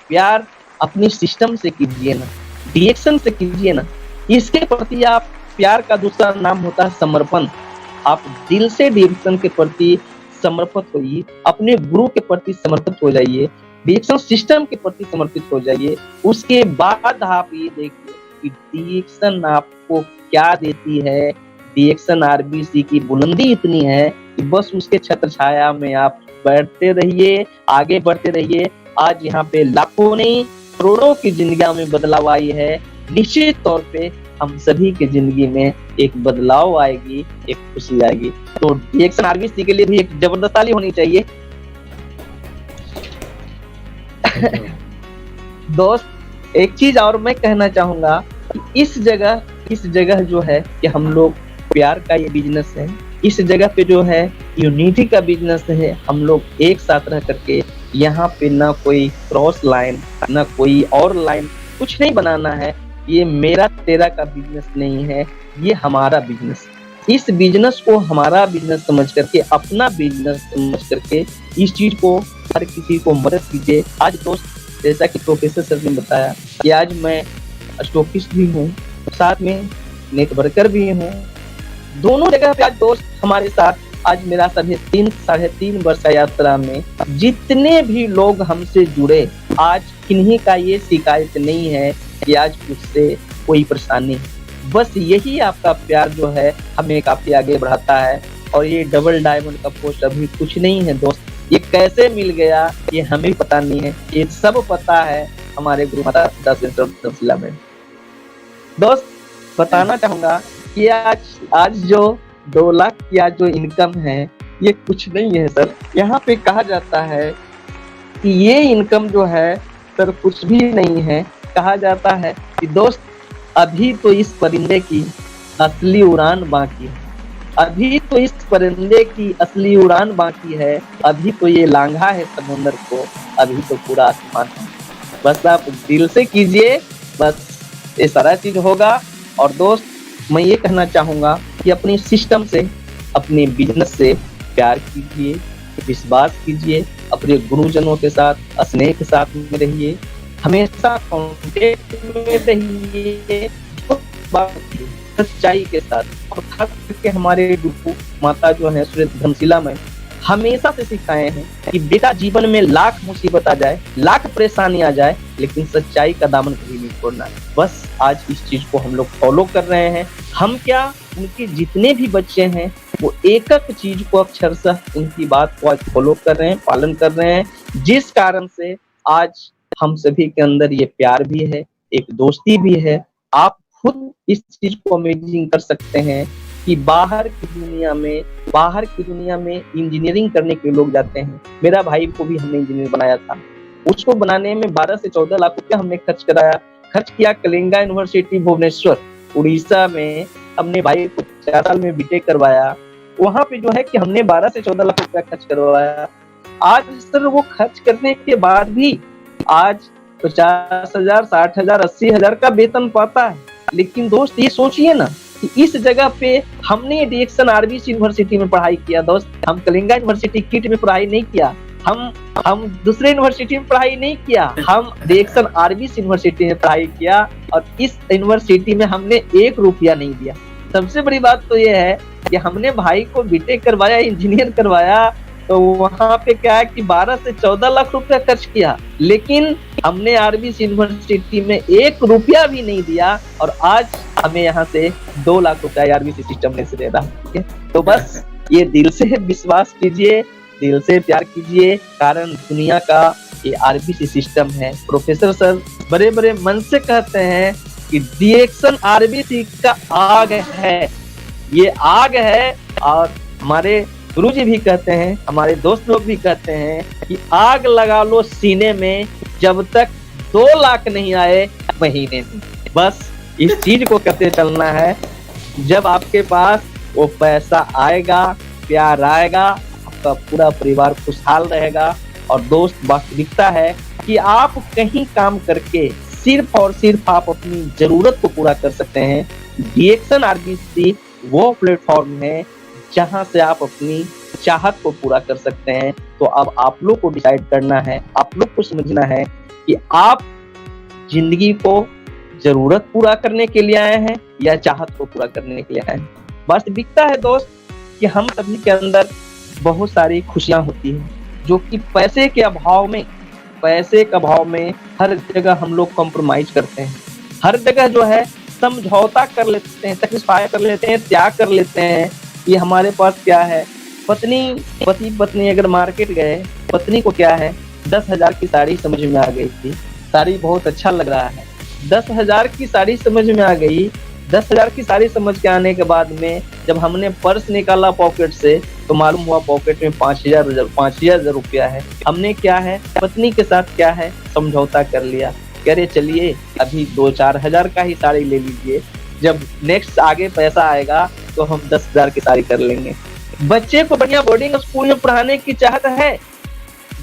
प्यार अपनी सिस्टम से कीजिए ना, डीएक्सन से कीजिए ना। इसके प्रति आप प्यार का दूसरा नाम होता है समर्पण। आप दिल से डीएक्सन के प्रति समर्पित होइए, अपने गुरु के प्रति समर्पित हो जाइए, डीएक्सन सिस्टम के प्रति समर्पित हो जाइए। उसके बाद आप ये देखिए कि डीएक्सन आपको क्या देती है। डीएक्सन आरबीसी की बुलंदी इतनी है कि बस उसके छत्र छाया में आप बैठते रहिए, आगे बढ़ते रहिए। आज यहाँ पे लाखों नहीं करोड़ों की जिंदगियों में बदलाव आई है। निश्चित तौर पे हम सभी की जिंदगी में एक बदलाव आएगी, एक खुशी आएगी। तो डीएक्सन आरबीसी के लिए भी एक जबरदस्त ताली होनी चाहिए। दोस्त, एक चीज और मैं कहना चाहूंगा कि इस जगह जो है कि हम लोग प्यार का ये बिजनेस है, इस जगह पे जो है यूनिटी का बिजनेस है। हम लोग एक साथ रह करके यहाँ पे ना कोई क्रॉस लाइन, ना कोई और लाइन, कुछ नहीं बनाना है। ये मेरा तेरा का बिजनेस नहीं है, ये हमारा बिजनेस। इस बिजनेस को हमारा बिजनेस समझ करके, अपना बिजनेस समझ करके इस चीज को हर किसी को मदद कीजिए। आज दोस्त, जैसा कि प्रोफेसर सर ने बताया कि आज मैं स्टॉकिस्ट भी हूँ, साथ में नेटवर्कर भी हूँ, दोनों जगह पे आज दोस्त हमारे साथ। आज मेरा 3.5 वर्ष का यात्रा में जितने भी लोग हमसे जुड़े, आज किन्हीं का ये शिकायत नहीं है कि आज मुझसे कोई परेशानी है। बस यही आपका प्यार जो है हमें काफी आगे बढ़ाता है। और ये डबल डायमंड का पोस्ट अभी कुछ नहीं है दोस्त, ये कैसे मिल गया ये हमें पता नहीं है, ये सब पता है हमारे गुरु माता तंसीला में। दोस्त, बताना चाहूंगा कि आज जो 2 लाख की आज जो इनकम है ये कुछ नहीं है सर। यहाँ पे कहा जाता है कि ये इनकम जो है सर कुछ भी नहीं है। कहा जाता है कि दोस्त, अभी तो इस परिंदे की असली उड़ान बाकी है, अभी तो इस परिंदे की असली उड़ान बाकी है, अभी तो ये लांघा है समुद्र को, अभी तो पूरा आसमान है। बस आप दिल से कीजिए, बस ये सारा चीज होगा। और दोस्त, मैं ये कहना चाहूंगा कि अपने सिस्टम से, अपने बिजनेस से प्यार कीजिए, विश्वास कीजिए, अपने गुरुजनों के साथ स्नेह के साथ में रहिए, हमेशा कांटेक्ट में रहिए, सच्चाई के साथ। और खास करके हमारे गुरु माता जो है सूर्य धर्मशिला में हमेशा से सिखाए हैं कि बेटा जीवन में लाख मुसीबत आ जाए, लाख परेशानी आ जाए, लेकिन सच्चाई का दामन कभी नहीं छोड़ना। बस आज इस चीज को हम लोग फॉलो कर रहे हैं। हम क्या, उनके जितने भी बच्चे हैं वो एक एक चीज को अक्षरशः उनकी बात को आज फॉलो कर रहे हैं, पालन कर रहे हैं, जिस कारण से आज हम सभी के अंदर ये प्यार भी है, एक दोस्ती भी है। आप खुद इस चीज को अमेजिंग कर सकते हैं कि बाहर की दुनिया में इंजीनियरिंग करने के लोग जाते हैं। मेरा भाई को भी हमने इंजीनियर बनाया था, उसको बनाने में 12 से 14 लाख रुपया हमने खर्च किया। कलिंगा यूनिवर्सिटी भुवनेश्वर उड़ीसा में हमने भाई को 4 साल में बीटेक करवाया। वहां पे जो है कि हमने 12 से 14 लाख रुपया खर्च करवाया। आज सर वो खर्च करने के बाद भी आज 50,000, 60,000, 80,000 का वेतन पाता है। लेकिन दोस्त ये सोचिए ना कि इस जगह पे हमने डीएक्सन आरबीसी यूनिवर्सिटी में पढ़ाई किया दोस्त, हम कलिंगा यूनिवर्सिटी किट में पढ़ाई नहीं किया, हम दूसरे यूनिवर्सिटी में पढ़ाई नहीं किया, हम डीएक्सन आरबीसी यूनिवर्सिटी में पढ़ाई किया और इस यूनिवर्सिटी में हमने 1 रुपया नहीं दिया। सबसे बड़ी बात तो ये है कि हमने भाई को बीटेक करवाया, इंजीनियर करवाया, तो वहां पे क्या है कि 12 से 14 लाख रुपया खर्च किया, लेकिन हमने आरबीसी यूनिवर्सिटी में 1 रुपया भी नहीं दिया और आज हमें यहाँ से 2 लाख रुपया आरबीसी सिस्टम में से दे रहा है। ठीक है, तो बस ये दिल से विश्वास कीजिए, दिल से प्यार कीजिए, कारण दुनिया का ये आरबीसी सिस्टम है। प्रोफेसर सर बड़े बड़े मन से कहते हैं कि डीएक्सन आरबीसी का आग है, ये आग है। और हमारे गुरुजी भी कहते हैं, हमारे दोस्त लोग भी कहते हैं कि आग लगा लो सीने में जब तक 2 लाख नहीं आए महीने में। बस इस चीज को कहते चलना है। जब आपके पास वो पैसा आएगा, प्यार आएगा, आपका पूरा परिवार खुशहाल रहेगा। और दोस्त वास्तविकता है कि आप कहीं काम करके सिर्फ और सिर्फ आप अपनी जरूरत को पूरा कर सकते हैं। डीएक्सन आरबीसी वो प्लेटफॉर्म है जहां से आप अपनी चाहत को पूरा कर सकते हैं। तो अब आप लोग को डिसाइड करना है, आप लोग को समझना है कि आप जिंदगी को जरूरत पूरा करने के लिए आए हैं या चाहत को पूरा करने के लिए आए हैं। वास्तविकता है दोस्त कि हम सभी के अंदर बहुत सारी खुशियां होती हैं जो कि पैसे के अभाव में हर जगह हम लोग कॉम्प्रोमाइज करते हैं, हर जगह जो है समझौता कर लेते हैं, सेक्रीफाई कर लेते हैं, त्याग कर लेते हैं। ये हमारे पास क्या है, पति पत्नी अगर मार्केट गए, पत्नी को क्या है 10,000 की साड़ी समझ में आ गई थी, साड़ी बहुत अच्छा लग रहा है, 10,000 की साड़ी समझ में आ गई। 10,000 की साड़ी समझ के आने के बाद में जब हमने पर्स निकाला पॉकेट से तो मालूम हुआ पॉकेट में 5,000 रुपया है। हमने क्या है पत्नी के साथ क्या है समझौता कर लिया, कह रहे चलिए अभी 2-4 हजार का ही साड़ी ले लीजिए, जब नेक्स्ट आगे पैसा आएगा तो हम 10,000 की साड़ी कर लेंगे। बच्चे को बढ़िया बोर्डिंग स्कूल में पढ़ाने की चाहत है,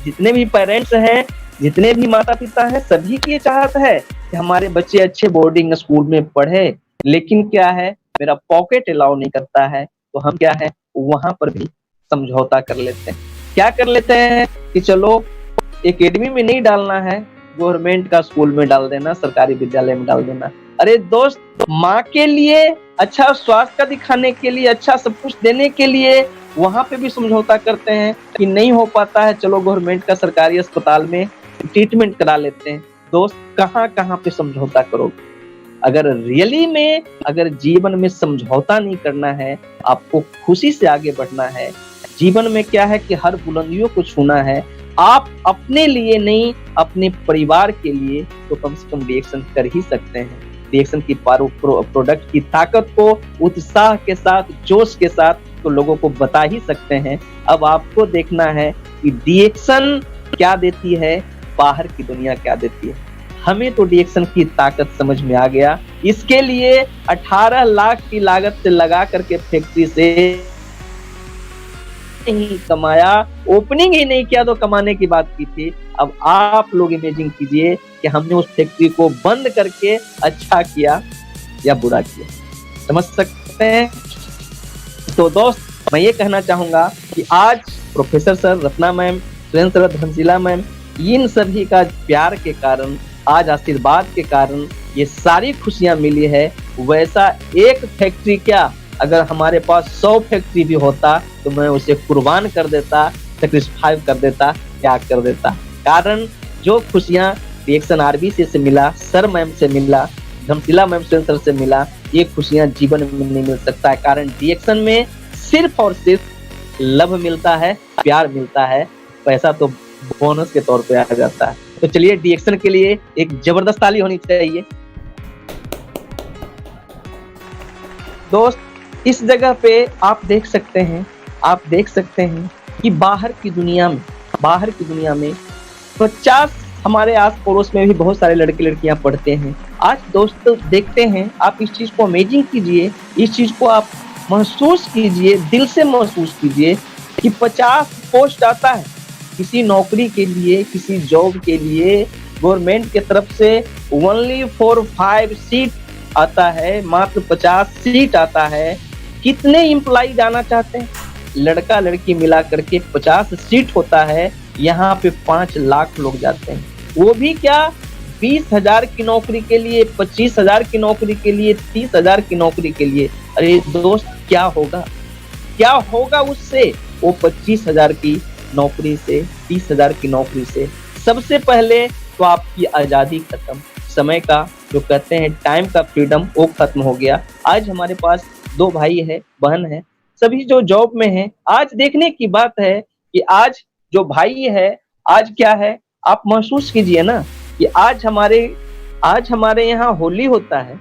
जितने भी पेरेंट्स हैं, जितने भी माता पिता हैं, सभी की ये चाहत है कि हमारे बच्चे अच्छे बोर्डिंग स्कूल में पढ़े। लेकिन क्या है मेरा पॉकेट अलाउ नहीं करता है, तो हम क्या है वहां पर भी समझौता कर लेते हैं। क्या कर लेते हैं कि चलो एकेडमी में नहीं डालना है, गवर्नमेंट का स्कूल में डाल देना, सरकारी विद्यालय में डाल देना। अरे दोस्त, माँ के लिए अच्छा स्वास्थ्य का दिखाने के लिए, अच्छा सब कुछ देने के लिए वहां पे भी समझौता करते हैं कि नहीं हो पाता है, चलो गवर्नमेंट का सरकारी अस्पताल में ट्रीटमेंट करा लेते हैं। दोस्त कहाँ कहाँ पे समझौता करोगे? अगर रियली में अगर जीवन में समझौता नहीं करना है, आपको खुशी से आगे बढ़ना है, जीवन में क्या है कि हर बुलंदियों को छूना है, आप अपने लिए नहीं अपने परिवार के लिए तो कम से कम डीएक्सन कर ही सकते हैं। डीएक्सन की प्रोडक्ट की ताकत को उत्साह के साथ, जोश के साथ तो लोगों को बता ही सकते हैं। अब आपको देखना है कि डीएक्सन क्या देती है, बाहर की दुनिया क्या देती है। हमें तो डीएक्सन की ताकत समझ में आ गया। इसके लिए 18 लाख की लागत से लगा करके फैक्ट्री से नहीं कमाया, ओपनिंग ही नहीं किया तो कमाने की बात की थी। अब आप लोग इमेजिन कीजिए कि हमने उस फैक्ट्री को बंद करके अच्छा किया या बुरा किया, समझ सकते हैं। तो दोस्त मैं ये कहना चाहूंगा कि आज professor sir, Ratna ma'am, Surendra sir, Dharmshila ma'am, इन सभी का प्यार के कारण, आज आशीर्वाद के कारण ये सारी खुशियां मिली है। वैसा एक फैक्ट्री क्या, अगर हमारे पास 100 फैक्ट्री भी होता तो मैं उसे कुर्बान कर देता, सेक्रीफाई कर देता, त्याग कर देता। कारण जो खुशियां डीएक्सन आरबीसी से मिला, सर मैम से मिला, धर्मशिला मैम सर से मिला, ये खुशियां जीवन में नहीं मिल सकता है। कारण डीएक्सन में सिर्फ और सिर्फ लव मिलता है, प्यार मिलता है, पैसा तो बोनस के तौर पे आ जाता है। तो चलिए डीएक्शन के लिए एक जबरदस्त ताली होनी चाहिए। दोस्त इस जगह पे आप देख सकते हैं कि बाहर की दुनिया में 50 हमारे आस पड़ोस में भी बहुत सारे लड़के लड़कियां पढ़ते हैं। आज दोस्त देखते हैं, आप इस चीज को अमेजिंग कीजिए, इस चीज को आप महसूस कीजिए, दिल से महसूस कीजिए कि 50 पोस्ट आता है किसी नौकरी के लिए, किसी जॉब के लिए गवर्नमेंट के तरफ से ओनली 4-5 सीट आता है, मात्र 50 सीट आता है। कितने एम्प्लॉय जाना चाहते हैं? लड़का लड़की मिला करके 50 सीट होता है, यहाँ पे 5 लाख लोग जाते हैं। वो भी क्या 20,000 की नौकरी के लिए, 25,000 की नौकरी के लिए, 30,000 की नौकरी के लिए। अरे दोस्त क्या होगा उससे? वो 25,000 की नौकरी से, 30,000 की नौकरी से सबसे पहले तो आपकी आजादी खत्म, समय का जो कहते हैं टाइम का फ्रीडम वो खत्म हो गया। आज हमारे पास 2 भाई है, बहन है, सभी जो जॉब में है। आज देखने की बात है कि आज जो भाई है, आज क्या है आप महसूस कीजिए ना कि आज हमारे यहाँ होली होता है,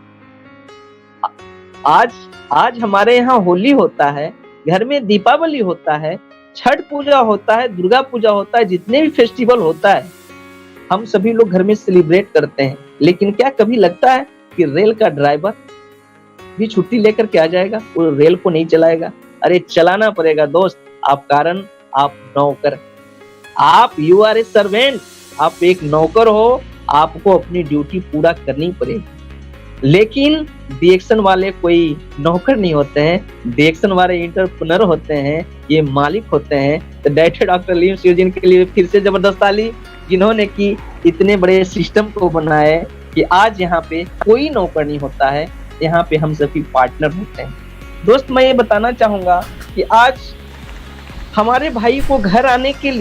आज हमारे यहाँ होली होता है, घर में दीपावली होता है, छठ पूजा होता है, दुर्गा पूजा होता है, जितने भी फेस्टिवल होता है हम सभी लोग घर में सेलिब्रेट करते हैं। लेकिन क्या कभी लगता है कि रेल का ड्राइवर भी छुट्टी लेकर के आ जाएगा, वो रेल को नहीं चलाएगा? अरे चलाना पड़ेगा दोस्त, आप नौकर, आप यू आर ए सर्वेंट, आप एक नौकर हो, आपको अपनी ड्यूटी पूरा करनी पड़ेगी। लेकिन डीएक्शन वाले कोई नौकर नहीं होते हैं, डीएक्शन वाले एंटरप्रेन्योर होते हैं, ये मालिक होते हैं। तो डायरेक्टर डॉक्टर लीम सियोजिन के लिए फिर से जबरदस्त ताली, जिन्होंने कि इतने बड़े सिस्टम को बनाए कि आज यहाँ पे कोई नौकर नहीं होता है, यहाँ पे हम सभी पार्टनर होते हैं। दोस्त मैं ये बताना चाहूंगा कि आज हमारे भाई को घर आने के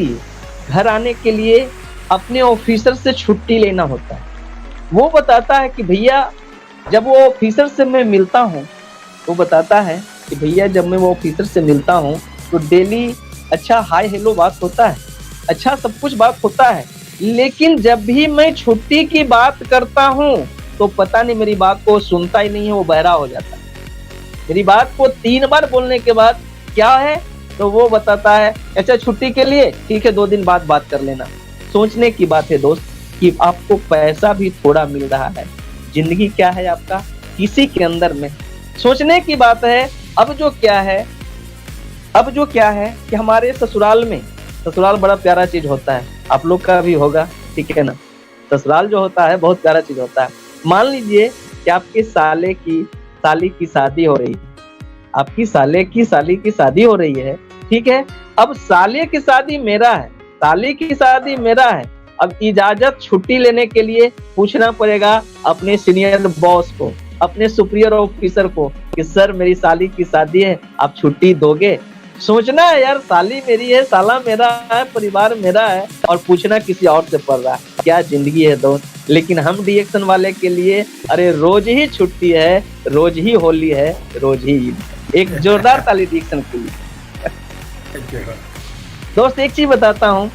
लिए अपने ऑफिसर से छुट्टी लेना होता है। वो बताता है कि भैया जब वो ऑफिसर से मैं मिलता हूँ, वो बताता है कि भैया जब मैं वो ऑफिसर से मिलता हूँ तो डेली अच्छा हाय हेलो बात होता है, अच्छा सब कुछ बात होता है, लेकिन जब भी मैं छुट्टी की बात करता हूँ तो पता नहीं मेरी बात को सुनता ही नहीं है, वो बहरा हो जाता है। मेरी बात को 3 बार बोलने के बाद क्या है तो वो बताता है अच्छा छुट्टी के लिए ठीक है 2 दिन बाद बात कर लेना। सोचने की बात है दोस्त कि आपको पैसा भी थोड़ा मिल रहा है, जिंदगी क्या है आपका किसी के अंदर में। सोचने की बात है। अब जो क्या है कि हमारे ससुराल बड़ा प्यारा चीज होता है, आप लोग का भी होगा, ठीक है ना। ससुराल जो होता है बहुत प्यारा चीज होता है। मान लीजिए कि आपके साली की शादी हो रही है, आपकी साली की शादी हो रही है, ठीक है। अब साली की शादी मेरा है, अब इजाजत छुट्टी लेने के लिए पूछना पड़ेगा अपने सीनियर बॉस को, अपने सुपीरियर ऑफिसर को कि सर मेरी साली की शादी है, आप छुट्टी दोगे? सोचना है यार, साली मेरी है, साला मेरा है, परिवार मेरा है, और पूछना किसी और से पड़ रहा है। क्या जिंदगी है दोस्त। लेकिन हम डीएक्शन वाले के लिए अरे रोज ही छुट्टी है, रोज ही होली है, रोज ही ईद। एक जोरदार ताली डीएक्शन के लिए। दोस्त एक चीज बताता हूँ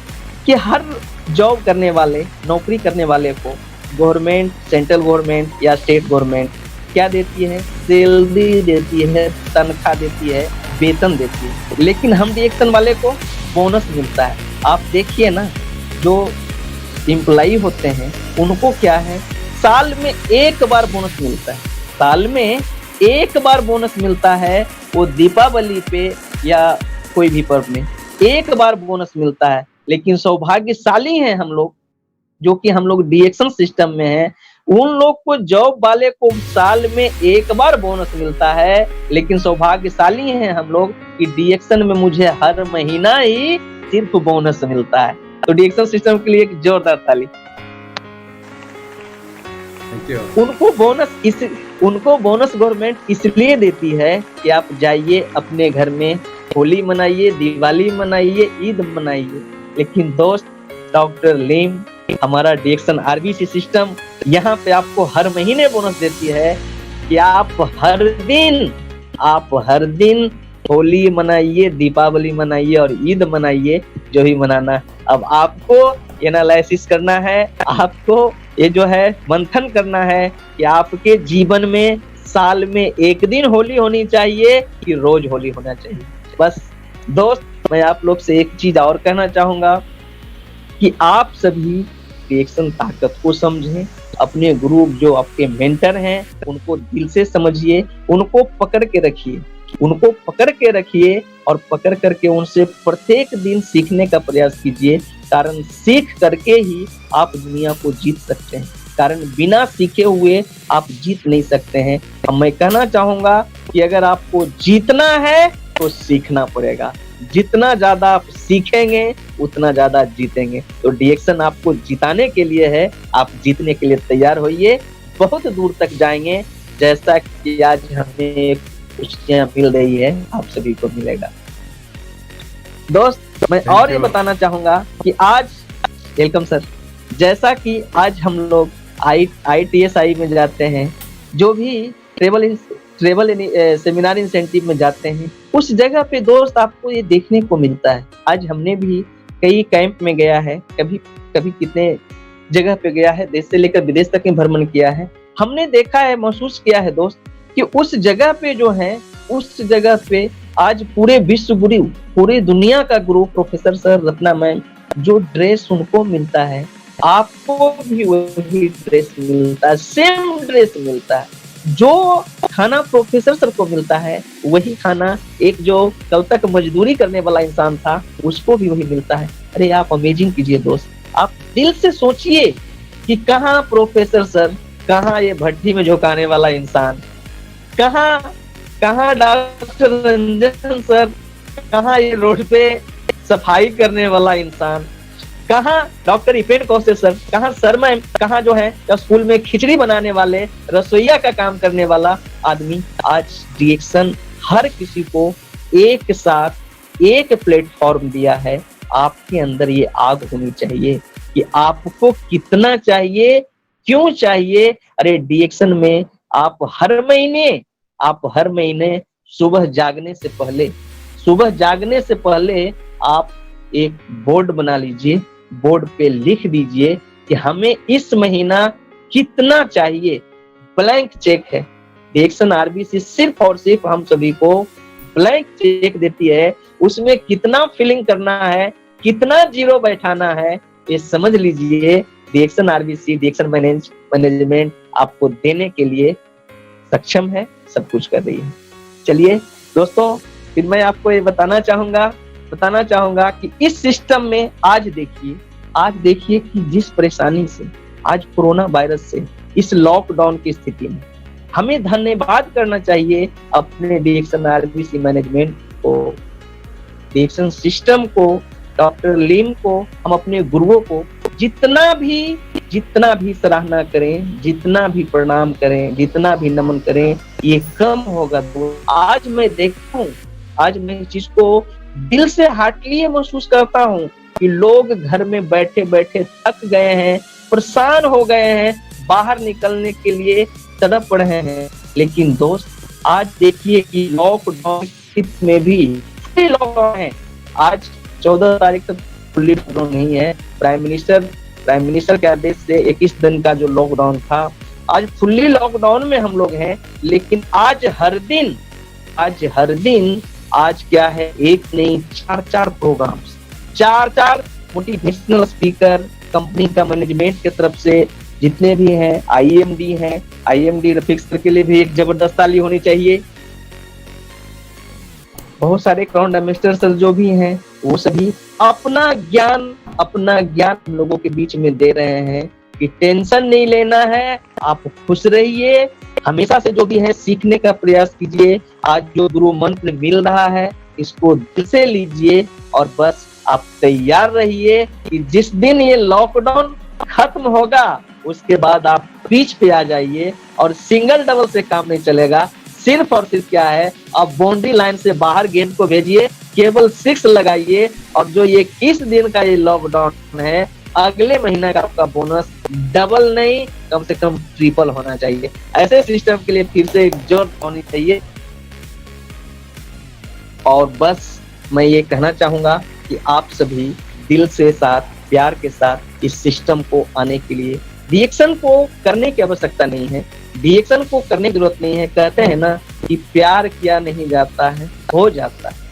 कि हर जॉब करने वाले, नौकरी करने वाले को गवर्नमेंट, सेंट्रल गवर्नमेंट या स्टेट गवर्नमेंट क्या देती है? सैलरी देती है, तनख्वाह देती है, वेतन देती है। लेकिन हम डीएक्शन वाले को बोनस मिलता है। आप देखिए ना, जो एम्प्लॉई होते हैं उनको क्या है, साल में 1 बार बोनस मिलता है, साल में 1 बार बोनस मिलता है। वो दीपावली पे या कोई भी पर्व में 1 बार बोनस मिलता है। लेकिन सौभाग्यशाली हैं हम लोग, जो कि हम लोग डीएक्शन सिस्टम में हैं, उन लोग को, जॉब वाले को साल में 1 बार बोनस मिलता है। लेकिन सौभाग्यशाली हैं हम लोग कि डीएक्शन में मुझे हर महीना ही सिर्फ बोनस मिलता है। तो डीएक्शन सिस्टम के लिए एक जोरदार ताली। उनको बोनस गवर्नमेंट इसलिए देती है कि आप जाइए अपने घर में होली मनाइए, दिवाली मनाइए, ईद मनाइए। लेकिन दोस्त डॉक्टर लीम, हमारा डीएक्शन आरबीसी सिस्टम यहाँ पे आपको हर महीने बोनस देती है कि आप हर दिन होली मनाइए, दीपावली मनाइए और ईद मनाइए, जो भी मनाना है। अब आपको एनालिसिस करना है, आपको ये जो है मंथन करना है कि आपके जीवन में साल में एक दिन होली होनी चाहिए कि रोज होली होना चाहिए। बस दोस्त, मैं आप लोग से एक चीज और कहना चाहूंगा कि आप सभी रिएक्शन ताकत को समझें, अपने गुरु जो आपके मेंटर हैं उनको दिल से समझिए, उनको पकड़ के रखिए, उनको पकड़ के रखिए और पकड़ करके उनसे प्रत्येक दिन सीखने का प्रयास कीजिए। कारण सीख करके ही आप दुनिया को जीत सकते हैं, कारण बिना सीखे हुए आप जीत नहीं सकते हैं। अब मैं कहना चाहूंगा कि अगर आपको जीतना है तो सीखना पड़ेगा, जितना ज्यादा आप सीखेंगे उतना ज्यादा जीतेंगे। तो डीएक्शन आपको जिताने के लिए है, आप जीतने के लिए तैयार होइए, बहुत दूर तक जाएंगे। जैसा कि आज हमें खुशियां मिल रही है, आप सभी को मिलेगा। दोस्त, मैं और ये बताना चाहूंगा कि आज, वेलकम सर, जैसा कि आज हम लोग ITSI में जाते हैं, जो भी ट्रेवल सेमिनार इंसेंटिव में जाते हैं, उस जगह पे दोस्त आपको ये देखने को मिलता है। आज हमने भी कई कैंप में गया है, कभी कितने जगह पे गया है, देश से लेकर विदेश तक में भ्रमण किया है। हमने देखा है, महसूस किया है दोस्त कि उस जगह पे जो है, उस जगह पे आज पूरे विश्व गुरु, पूरी दुनिया का गुरु प्रोफेसर सर, रत्ना मैम, जो ड्रेस उनको मिलता है आपको भी वही ड्रेस मिलता है, सेम ड्रेस मिलता है। जो खाना प्रोफेसर सर को मिलता है वही खाना एक जो कल तक मजदूरी करने वाला इंसान था उसको भी वही मिलता है। अरे आप अमेजिंग कीजिए दोस्त, आप दिल से सोचिए कि कहाँ प्रोफेसर सर, कहाँ ये भट्टी में झोंकाने वाला इंसान, कहाँ डॉक्टर रंजन सर, कहाँ ये रोड पे सफाई करने वाला इंसान, कहाँ डॉक्टर इपेन कौशल सर, कहाँ सर मैम, कहाँ जो है स्कूल में खिचड़ी बनाने वाले, रसोईया का काम करने वाला आदमी। आज डीएक्शन हर किसी को एक साथ एक प्लेटफॉर्म दिया है। आपके अंदर ये आग होनी चाहिए कि आपको कितना चाहिए, क्यों चाहिए। अरे डीएक्शन में आप हर महीने सुबह जागने से पहले आप एक बोर्ड बना लीजिए, बोर्ड पे लिख दीजिए कि हमें इस महीना कितना चाहिए। ब्लैंक चेक है, डीएक्शन आरबीसी सिर्फ और सिर्फ हम सभी को ब्लैंक चेक देती है, उसमें कितना फिलिंग करना है, कितना जीरो बैठाना है, ये समझ लीजिए। डीएक्शन आरबीसी, डीएक्शन मैनेजमेंट आपको देने के लिए सक्षम है, सब कुछ कर रही है। चलिए दोस्तों, फिर मैं आपको ये बताना चाहूंगा कि इस सिस्टम में आज देखिए कि जिस परेशानी से, आज कोरोना वायरस से, इस लॉकडाउन की स्थिति में हमें धन्यवाद करना चाहिए अपने डीएक्शन आरबीसी मैनेजमेंट को, डीएक्शन सिस्टम को, डॉक्टर लीम को, हम अपने गुरुओं को जितना भी सराहना करें, जितना भी प्रणाम करें, जितना भी नमन करें, ये कम होगा। तो आज मैं देखता हूँ, आज मैं इस चीज को दिल से हार्टली महसूस करता हूँ कि लोग घर में बैठे बैठे थक गए हैं, परेशान हो गए हैं, बाहर निकलने के लिए तड़प रहे हैं। लेकिन दोस्त, आज देखिए कि लॉकडाउन में भी लॉकडाउन है। आज 14 तारीख तक फुल्ली लॉकडाउन नहीं है। प्राइम मिनिस्टर के आदेश से 21 दिन का जो लॉकडाउन था, आज फुल्ली लॉकडाउन में हम लोग हैं। लेकिन आज हर दिन आज क्या है, एक नहीं 4 प्रोग्राम्स, 4 मोटिवेशनल स्पीकर कंपनी का मैनेजमेंट की तरफ से जितने भी हैं, आईएमडी रफीक सर के लिए भी एक जबरदस्त ताली होनी चाहिए। बहुत सारे क्राउन एम्बेसडर सर जो भी हैं, वो सभी अपना ज्ञान लोगों के बीच में दे रहे हैं कि टेंशन नहीं लेना है, आप खुश रहिए, हमेशा से जो भी है सीखने का प्रयास कीजिए। आज जो गुरु मंत्र मिल रहा है इसको दिल से लीजिए और बस आप तैयार रहिए कि जिस दिन ये लॉकडाउन खत्म होगा उसके बाद आप पिच पे आ जाइए और सिंगल डबल से काम नहीं चलेगा। सिर्फ और सिर्फ क्या है, आप बाउंड्री लाइन से बाहर गेंद को भेजिए, केवल 6 लगाइए और जो ये 21 दिन का ये लॉकडाउन है, अगले महीने का आपका बोनस डबल नहीं कम से कम ट्रिपल होना चाहिए। ऐसे सिस्टम के लिए फिर से एक जोर होनी चाहिए और बस मैं ये कहना चाहूंगा कि आप सभी दिल से साथ प्यार के साथ इस सिस्टम को आने के लिए, रिएक्शन को करने की आवश्यकता नहीं है, रिएक्शन को करने की जरूरत नहीं है। कहते हैं ना कि प्यार किया नहीं जाता है, हो जाता है।